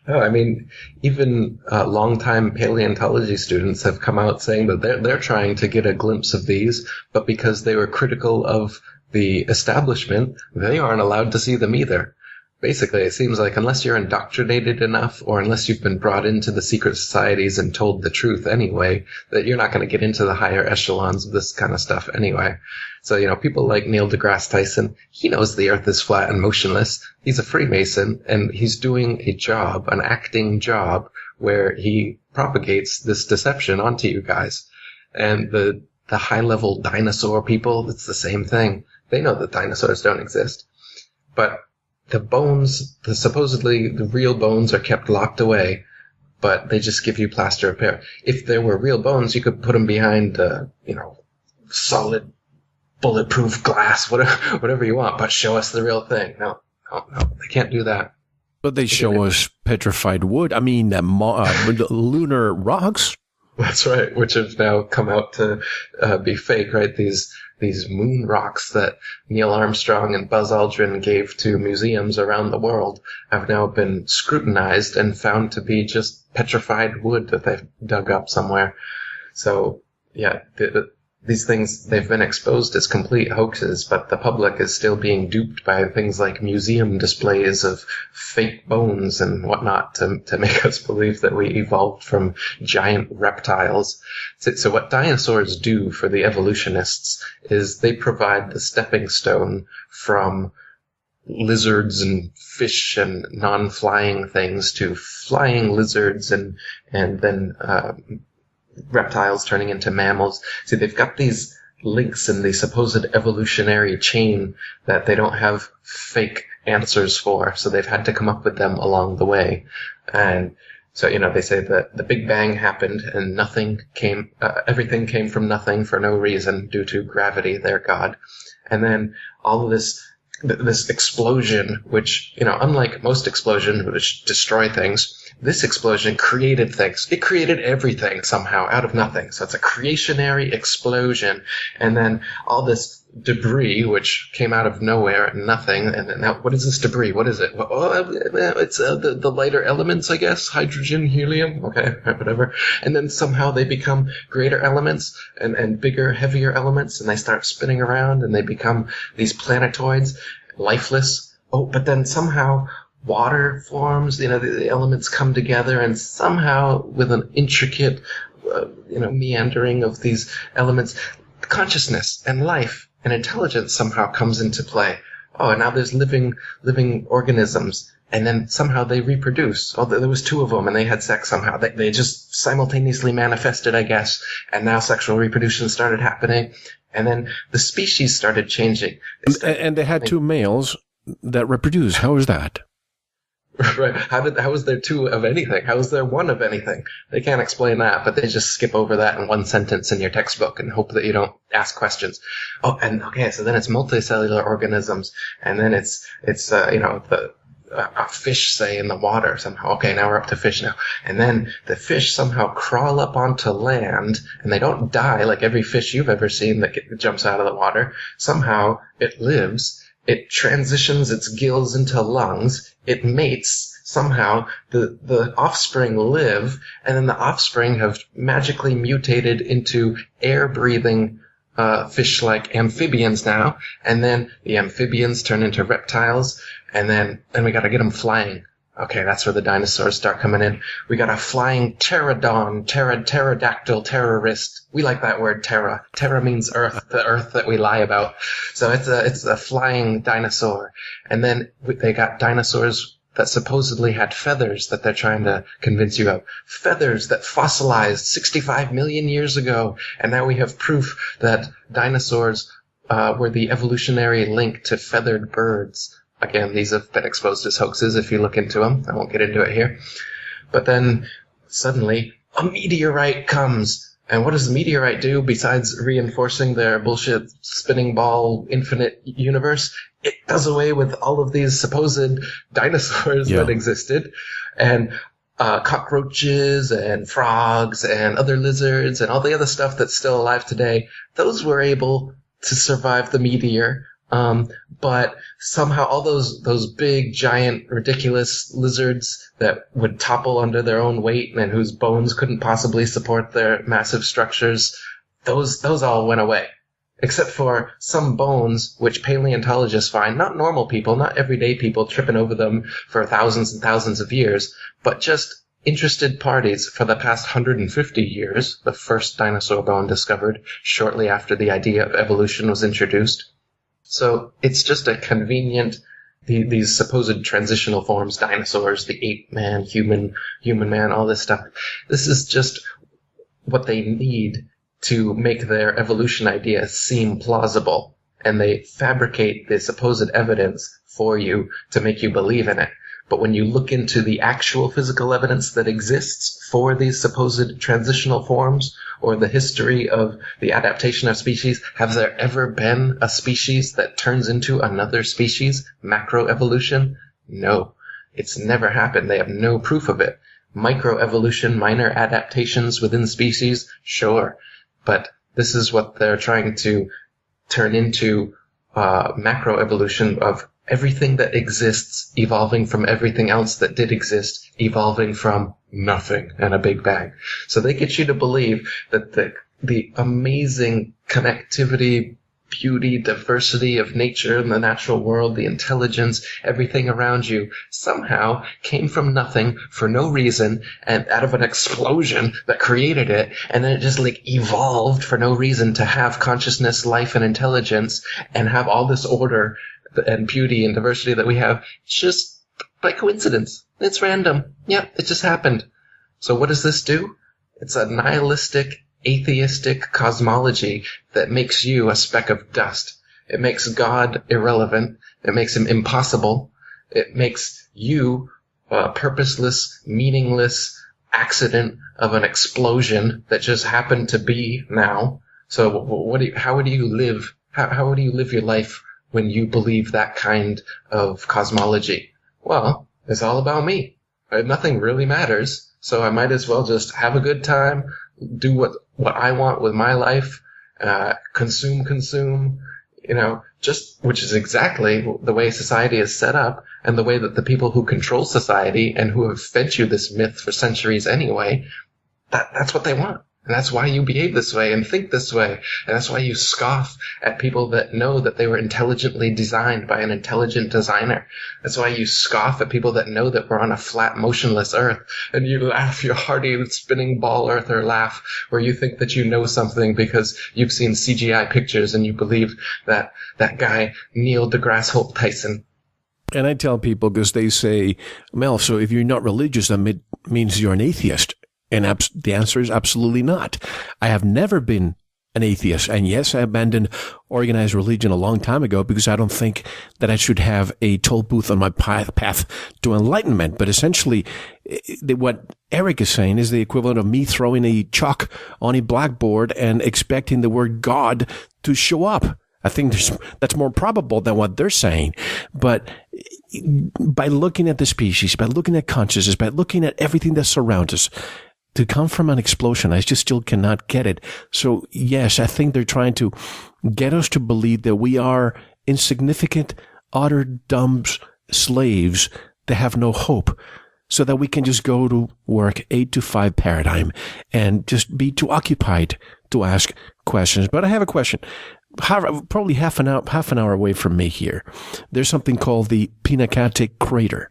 No, I mean, even longtime paleontology students have come out saying that they're trying to get a glimpse of these, but because they were critical of the establishment, they aren't allowed to see them either. Basically, it seems like unless you're indoctrinated enough, or unless you've been brought into the secret societies and told the truth anyway, that you're not going to get into the higher echelons of this kind of stuff anyway. So, people like Neil deGrasse Tyson, he knows the Earth is flat and motionless. He's a Freemason, and he's doing a job, an acting job, where he propagates this deception onto you guys. And the high-level dinosaur people, it's the same thing. They know that dinosaurs don't exist. But the bones, supposedly the real bones, are kept locked away, but they just give you plaster of Paris. If there were real bones, you could put them behind, solid, bulletproof glass, whatever you want, but show us the real thing. No, they can't do that. But they show us petrified wood. I mean, lunar rocks. That's right, which have now come out to be fake, right? These moon rocks that Neil Armstrong and Buzz Aldrin gave to museums around the world have now been scrutinized and found to be just petrified wood that they've dug up somewhere. So, yeah, these things, they've been exposed as complete hoaxes, but the public is still being duped by things like museum displays of fake bones and whatnot to make us believe that we evolved from giant reptiles. So what dinosaurs do for the evolutionists is they provide the stepping stone from lizards and fish and non-flying things to flying lizards and then reptiles turning into mammals. See, they've got these links in the supposed evolutionary chain that they don't have fake answers for, so they've had to come up with them along the way. And so, they say that the Big Bang happened and everything came from nothing for no reason due to gravity, their God. And then all of this explosion, which, unlike most explosions which destroy things, this explosion created things. It created everything somehow out of nothing. So it's a creationary explosion. And then all this debris which came out of nowhere and nothing. And now, what is this debris? What is it? It's the lighter elements, I guess. Hydrogen, helium. Okay, whatever. And then somehow they become greater elements and bigger, heavier elements, and they start spinning around and they become these planetoids, lifeless. Oh, but then somehow water forms. The elements come together, and somehow with an intricate, meandering of these elements, consciousness and life and intelligence somehow comes into play. Oh, and now there's living organisms, and then somehow they reproduce. Oh, there was 2 of them, and they had sex somehow. They just simultaneously manifested, I guess, and now sexual reproduction started happening, and then the species started changing. And they had 2 males that reproduce. How is that? Right. How is there 2 of anything? How is there 1 of anything? They can't explain that, but they just skip over that in 1 sentence in your textbook and hope that you don't ask questions. Oh, and okay, so then it's multicellular organisms, and then it's a fish, say, in the water somehow. Okay, now we're up to fish now. And then the fish somehow crawl up onto land, and they don't die like every fish you've ever seen that jumps out of the water. Somehow it lives. It transitions its gills into lungs. It mates. Somehow the offspring live, and then the offspring have magically mutated into air-breathing fish-like amphibians now. And then the amphibians turn into reptiles, and then we got to get them flying. Okay, that's where the dinosaurs start coming in. We got a flying pterodon, pterodactyl, terrorist. We like that word, terra. Terra means earth, the earth that we lie about. So it's a flying dinosaur. And then they got dinosaurs that supposedly had feathers that they're trying to convince you of. Feathers that fossilized 65 million years ago. And now we have proof that dinosaurs were the evolutionary link to feathered birds. Again, these have been exposed as hoaxes if you look into them. I won't get into it here. But then, suddenly, a meteorite comes. And what does the meteorite do besides reinforcing their bullshit spinning ball infinite universe? It does away with all of these supposed dinosaurs that existed. And cockroaches and frogs and other lizards and all the other stuff that's still alive today, those were able to survive the meteor. But somehow all those big, giant, ridiculous lizards that would topple under their own weight and whose bones couldn't possibly support their massive structures, those all went away. Except for some bones which paleontologists find, not normal people, not everyday people tripping over them for thousands and thousands of years, but just interested parties for the past 150 years, the first dinosaur bone discovered shortly after the idea of evolution was introduced. So it's just a convenient, these supposed transitional forms, dinosaurs, the ape man, human man, all this stuff. This is just what they need to make their evolution idea seem plausible. And they fabricate the supposed evidence for you to make you believe in it. But when you look into the actual physical evidence that exists for these supposed transitional forms, or the history of the adaptation of species, have there ever been a species that turns into another species? Macroevolution? No. It's never happened. They have no proof of it. Microevolution, minor adaptations within species? Sure. But this is what they're trying to turn into macroevolution of everything that exists evolving from everything else that did exist, evolving from nothing and a big bang. So they get you to believe that the amazing connectivity, beauty, diversity of nature and the natural world, the intelligence, everything around you somehow came from nothing for no reason and out of an explosion that created it, and then it just evolved for no reason to have consciousness, life, and intelligence and have all this order and beauty and diversity that we have just by coincidence. It's random. Yep, it just happened. So what does this do? It's a nihilistic, atheistic cosmology that makes you a speck of dust. It makes God irrelevant. It makes him impossible. It makes you a purposeless, meaningless accident of an explosion that just happened to be now. So how do you live? How do you live your life when you believe that kind of cosmology? Well, it's all about me. Nothing really matters, so I might as well just have a good time, do what I want with my life, consume, which is exactly the way society is set up and the way that the people who control society and who have fed you this myth for centuries anyway, that's what they want. And that's why you behave this way and think this way. And that's why you scoff at people that know that they were intelligently designed by an intelligent designer. That's why you scoff at people that know that we're on a flat, motionless Earth. And you laugh your hearty spinning ball earther laugh where you think that you know something because you've seen CGI pictures and you believe that that guy, Neil deGrasse Holt Tyson. And I tell people, because they say, Mel, so if you're not religious, that means you're an atheist. And the answer is absolutely not. I have never been an atheist. And yes, I abandoned organized religion a long time ago because I don't think that I should have a toll booth on my path to enlightenment. But essentially, what Eric is saying is the equivalent of me throwing a chalk on a blackboard and expecting the word God to show up. I think that's more probable than what they're saying. But by looking at the species, by looking at consciousness, by looking at everything that surrounds us, to come from an explosion, I just still cannot get it. So yes, I think they're trying to get us to believe that we are insignificant, utter dumb slaves that have no hope, so that we can just go to work 8 to 5 paradigm and just be too occupied to ask questions. But I have a question. Probably half an hour away from me here, there's something called the Pinacate Crater.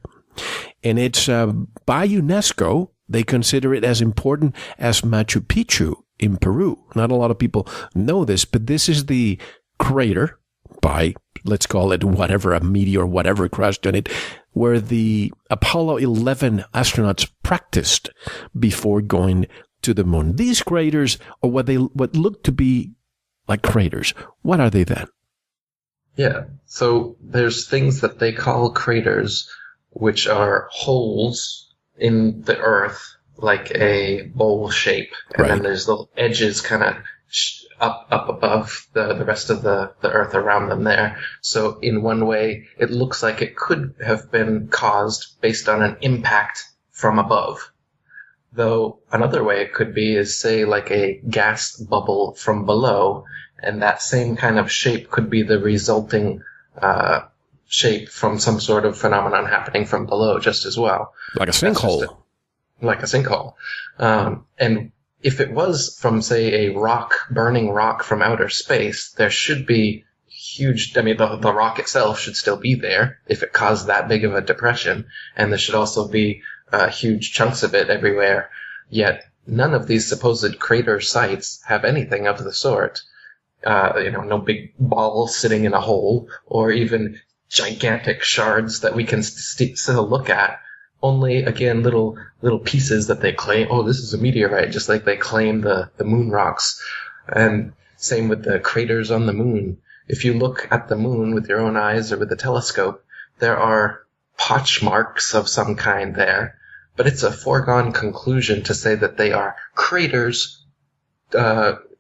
And it's by UNESCO. They consider it as important as Machu Picchu in Peru. Not a lot of people know this, but this is the crater by, let's call it whatever, a meteor, whatever crashed on it, where the Apollo 11 astronauts practiced before going to the moon. These craters are what look to be like craters. What are they then? Yeah, so there's things that they call craters, which are holes in the Earth, like a bowl shape. And then there's little edges kind of up above the rest of the Earth around them there. So in one way, it looks like it could have been caused based on an impact from above. Though another way it could be is, say, like a gas bubble from below, and that same kind of shape could be the resulting shape from some sort of phenomenon happening from below just as well. Like a sinkhole. Like a sinkhole. And if it was from, say, a burning rock from outer space, there should be huge, the rock itself should still be there if it caused that big of a depression. And there should also be huge chunks of it everywhere. Yet none of these supposed crater sites have anything of the sort. No big ball sitting in a hole, or even gigantic shards that we can still look at. Only, again, little pieces that they claim, oh, this is a meteorite, just like they claim the moon rocks. And same with the craters on the moon. If you look at the moon with your own eyes or with a telescope, there are potch marks of some kind there. But it's a foregone conclusion to say that they are craters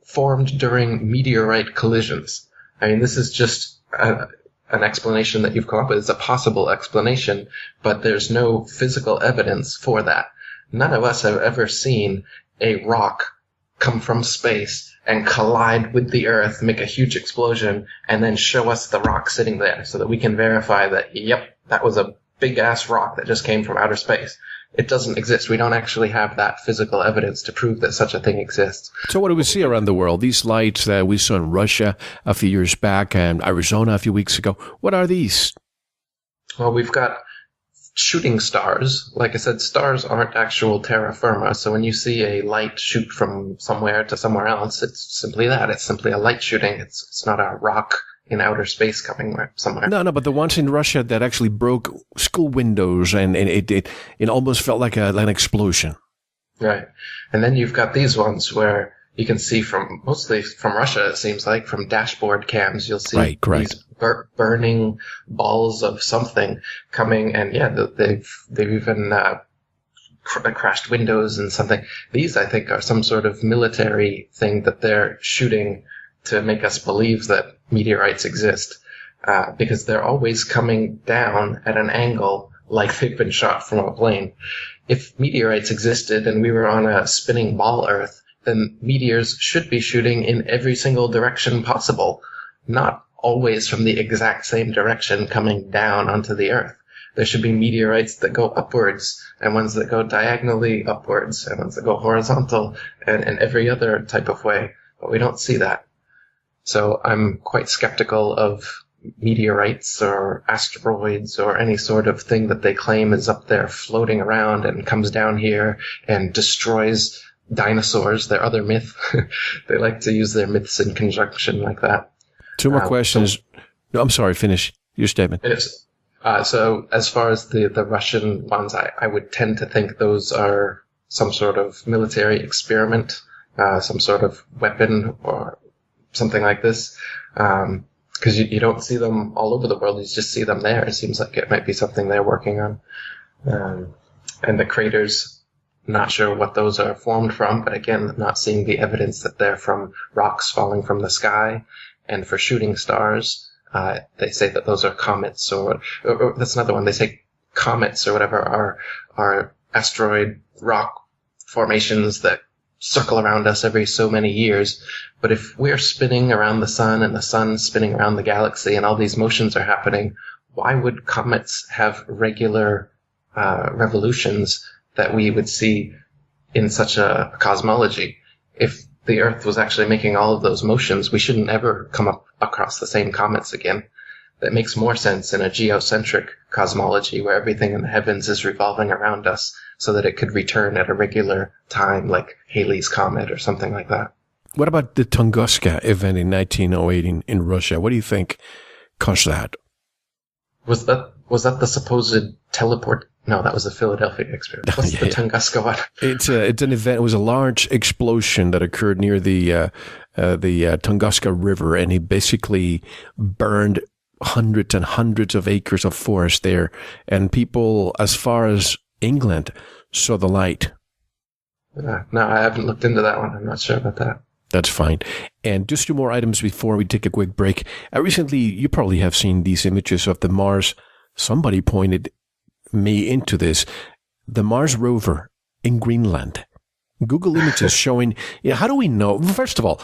formed during meteorite collisions. I mean, this is just an explanation that you've come up with. It's a possible explanation, but there's no physical evidence for that. None of us have ever seen a rock come from space and collide with the Earth, make a huge explosion, and then show us the rock sitting there so that we can verify that, yep, that was a big-ass rock that just came from outer space. It doesn't exist. We don't actually have that physical evidence to prove that such a thing exists. So what do we see around the world? These lights that we saw in Russia a few years back and Arizona a few weeks ago, what are these? Well, we've got shooting stars. Like I said, stars aren't actual terra firma, so when you see a light shoot from somewhere to somewhere else, it's simply that. It's simply a light shooting. It's not a rock in outer space coming somewhere. No, but the ones in Russia that actually broke school windows and it almost felt like an explosion. Right. And then you've got these ones where you can see mostly from Russia, it seems like, from dashboard cams, you'll see these burning balls of something coming, and they've even crashed windows and something. These, I think, are some sort of military thing that they're shooting to make us believe that meteorites exist, because they're always coming down at an angle like they've been shot from a plane. If meteorites existed and we were on a spinning ball Earth, then meteors should be shooting in every single direction possible, not always from the exact same direction coming down onto the Earth. There should be meteorites that go upwards, and ones that go diagonally upwards, and ones that go horizontal, and every other type of way. But we don't see that. So I'm quite skeptical of meteorites or asteroids or any sort of thing that they claim is up there floating around and comes down here and destroys dinosaurs, their other myth. They like to use their myths in conjunction like that. Two more questions. No, I'm sorry, finish your statement. So as far as the Russian ones, I would tend to think those are some sort of military experiment, some sort of weapon or something like this. Because you don't see them all over the world, you just see them there. It seems like it might be something they're working on. And the craters, not sure what those are formed from, but again, not seeing the evidence that they're from rocks falling from the sky. And for shooting stars, they say that those are comets, or that's another one. They say comets or whatever are asteroid rock formations that circle around us every so many years. But if we're spinning around the sun and the sun's spinning around the galaxy and all these motions are happening, why would comets have regular revolutions that we would see in such a cosmology? If the Earth was actually making all of those motions, we shouldn't ever come up across the same comets again. That makes more sense in a geocentric cosmology where everything in the heavens is revolving around us so that it could return at a regular time, like Halley's Comet or something like that. What about the Tunguska event in 1908 in Russia? What do you think caused that? Was that the supposed teleport? No, that was the Philadelphia experiment. What's the Tunguska one? It's an event. It was a large explosion that occurred near the Tunguska River, and it basically burned hundreds and hundreds of acres of forest there, and people as far as England saw the light. No, I haven't looked into that one. I'm not sure about that. That's fine. And just two more items before we take a quick break. Recently, you probably have seen these images of the Mars. Somebody pointed me into this. The Mars rover in Greenland. Google images showing, how do we know? First of all,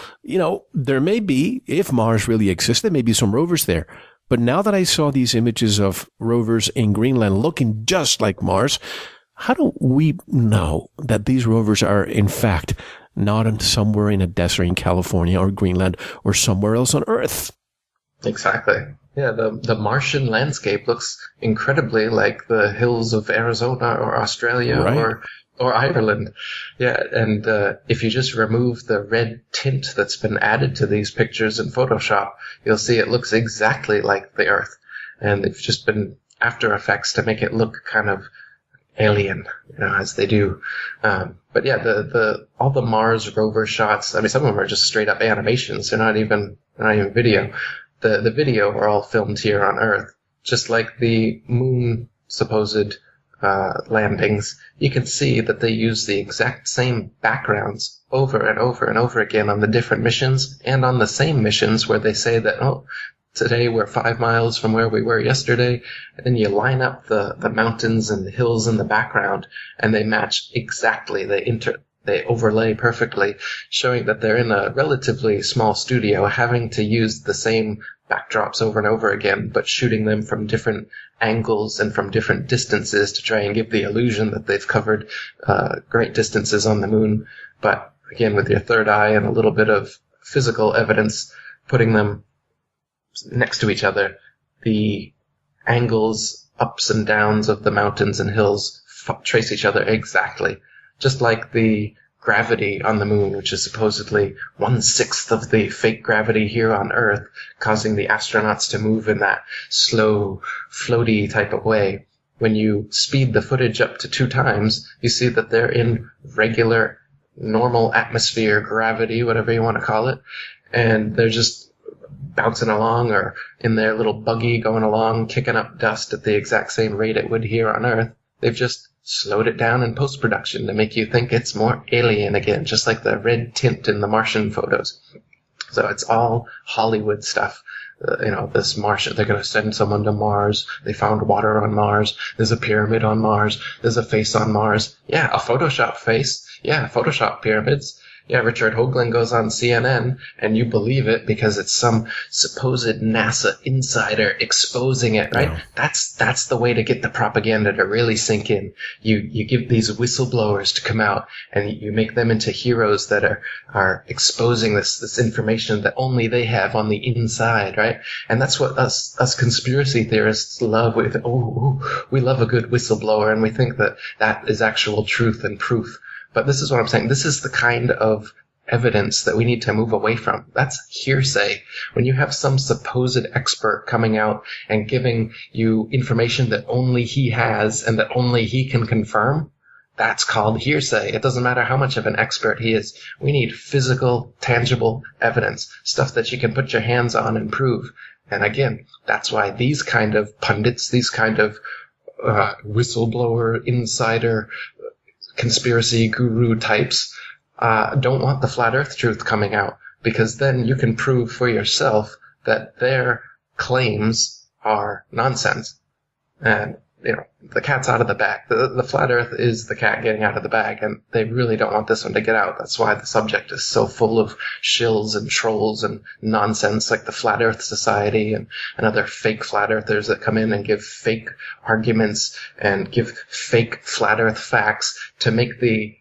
there may be, if Mars really exists, there may be some rovers there. But now that I saw these images of rovers in Greenland looking just like Mars, how do we know that these rovers are, in fact, not somewhere in a desert in California or Greenland or somewhere else on Earth? Exactly. Yeah, the Martian landscape looks incredibly like the hills of Arizona or Australia, right, or Ireland. Yeah, and if you just remove the red tint that's been added to these pictures in Photoshop, you'll see it looks exactly like the Earth. And they've just been After Effects to make it look kind of alien, as they do. But yeah, all the Mars rover shots, I mean, some of them are just straight up animations. They're not even video. The video are all filmed here on Earth, just like the moon supposed landings. You can see that they use the exact same backgrounds over and over and over again on the different missions, and on the same missions where they say that, today we're 5 miles from where we were yesterday, and then you line up the mountains and the hills in the background, and they match exactly. They overlay perfectly, showing that they're in a relatively small studio, having to use the same backdrops over and over again, but shooting them from different angles and from different distances to try and give the illusion that they've covered great distances on the moon. But again, with your third eye and a little bit of physical evidence, putting them next to each other, the angles, ups and downs of the mountains and hills trace each other exactly. Just like the gravity on the moon, which is supposedly 1/6 of the fake gravity here on Earth, causing the astronauts to move in that slow, floaty type of way. When you speed the footage up to 2 times, you see that they're in regular, normal atmosphere, gravity, whatever you want to call it, and they're just bouncing along or in their little buggy going along, kicking up dust at the exact same rate it would here on Earth. They've just slowed it down in post-production to make you think it's more alien again, just like the red tint in the Martian photos. So it's all Hollywood stuff. This Martian, they're going to send someone to Mars. They found water on Mars. There's a pyramid on Mars. There's a face on Mars. Yeah, a Photoshop face. Yeah, Photoshop pyramids. Yeah, Richard Hoagland goes on CNN and you believe it because it's some supposed NASA insider exposing it, right? Yeah. That's the way to get the propaganda to really sink in. You give these whistleblowers to come out and you make them into heroes that are exposing this information that only they have on the inside, right? And that's what us conspiracy theorists love. We love a good whistleblower, and we think that is actual truth and proof. But this is what I'm saying. This is the kind of evidence that we need to move away from. That's hearsay. When you have some supposed expert coming out and giving you information that only he has and that only he can confirm, that's called hearsay. It doesn't matter how much of an expert he is. We need physical, tangible evidence, stuff that you can put your hands on and prove. And again, that's why these kind of pundits, these kind of whistleblower, insider, conspiracy guru types don't want the flat earth truth coming out, because then you can prove for yourself that their claims are nonsense. And, the cat's out of the bag. The flat earth is the cat getting out of the bag, and they really don't want this one to get out. That's why the subject is so full of shills and trolls and nonsense, like the Flat Earth Society and other fake flat earthers that come in and give fake arguments and give fake flat earth facts to make the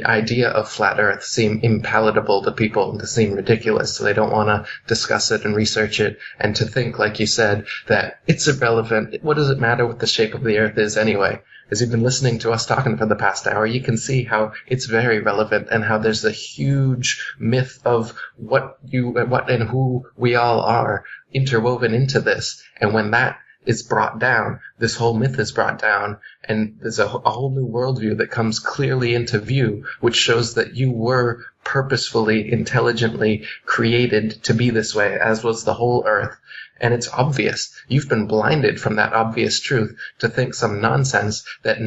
idea of flat earth seem impalatable to people and to seem ridiculous, so they don't want to discuss it and research it, and to think, like you said, that it's irrelevant. What does it matter what the shape of the earth is anyway? As you've been listening to us talking for the past hour, you can see how it's very relevant and how there's a huge myth of what and who we all are interwoven into this. And when that is brought down, this whole myth is brought down, and there's a whole new worldview that comes clearly into view, which shows that you were purposefully, intelligently created to be this way, as was the whole earth. And it's obvious. You've been blinded from that obvious truth to think some nonsense that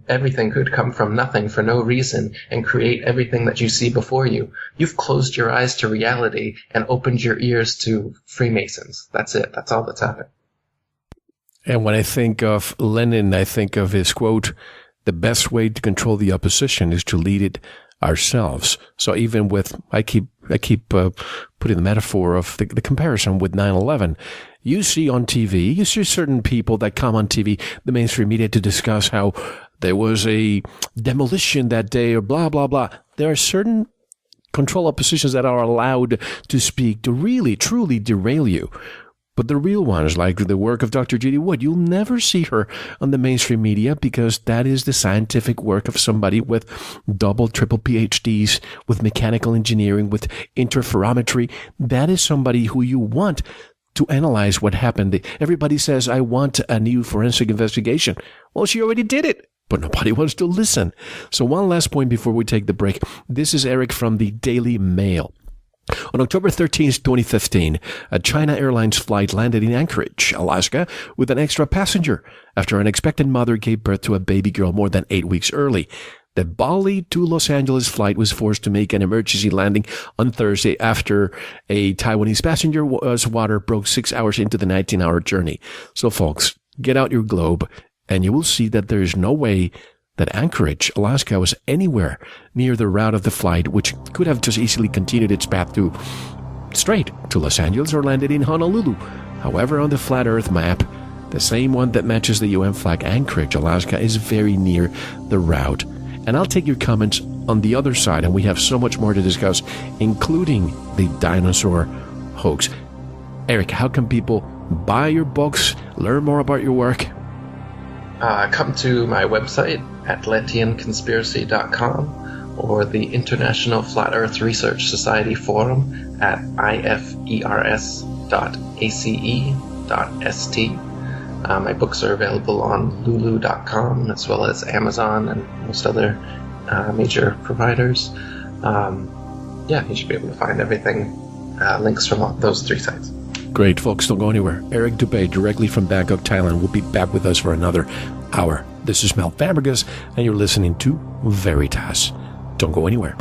everything could come from nothing for no reason and create everything that you see before you. You've closed your eyes to reality and opened your ears to Freemasons. That's it. That's all that's happened. And when I think of Lenin, I think of his quote, "The best way to control the opposition is to lead it ourselves." So even with, I keep putting the metaphor of the comparison with 9/11. You see on TV, you see certain people that come on TV, the mainstream media, to discuss how there was a demolition that day or blah, blah, blah. There are certain control oppositions that are allowed to speak to really, truly derail you. But the real ones, like the work of Dr. Judy Wood, you'll never see her on the mainstream media, because that is the scientific work of somebody with double, triple PhDs, with mechanical engineering, with interferometry. That is somebody who you want to analyze what happened. Everybody says, I want a new forensic investigation. Well, she already did it, but nobody wants to listen. So one last point before we take the break. This is Eric from the Daily Mail. On October 13th, 2015, a China Airlines flight landed in Anchorage, Alaska, with an extra passenger after an expectant mother gave birth to a baby girl more than 8 weeks early. The Bali to Los Angeles flight was forced to make an emergency landing on Thursday after a Taiwanese passenger's water broke 6 hours into the 19-hour journey. So, folks, get out your globe, and you will see that there is no way that Anchorage, Alaska, was anywhere near the route of the flight, which could have just easily continued its path straight to Los Angeles or landed in Honolulu. However, on the Flat Earth map, the same one that matches the UN flag, Anchorage, Alaska, is very near the route. And I'll take your comments on the other side, and we have so much more to discuss, including the dinosaur hoax. Eric, how can people buy your books, learn more about your work? Come to my website, atlanteanconspiracy.com, or the International Flat Earth Research Society forum at ifers.ace.st. My books are available on lulu.com as well as Amazon and most other major providers. You should be able to find everything, links from those three sites. Great, folks. Don't go anywhere. Eric Dubé, directly from Bangkok, Thailand, will be back with us for another hour. This is Mel Fabregas, and you're listening to Veritas. Don't go anywhere.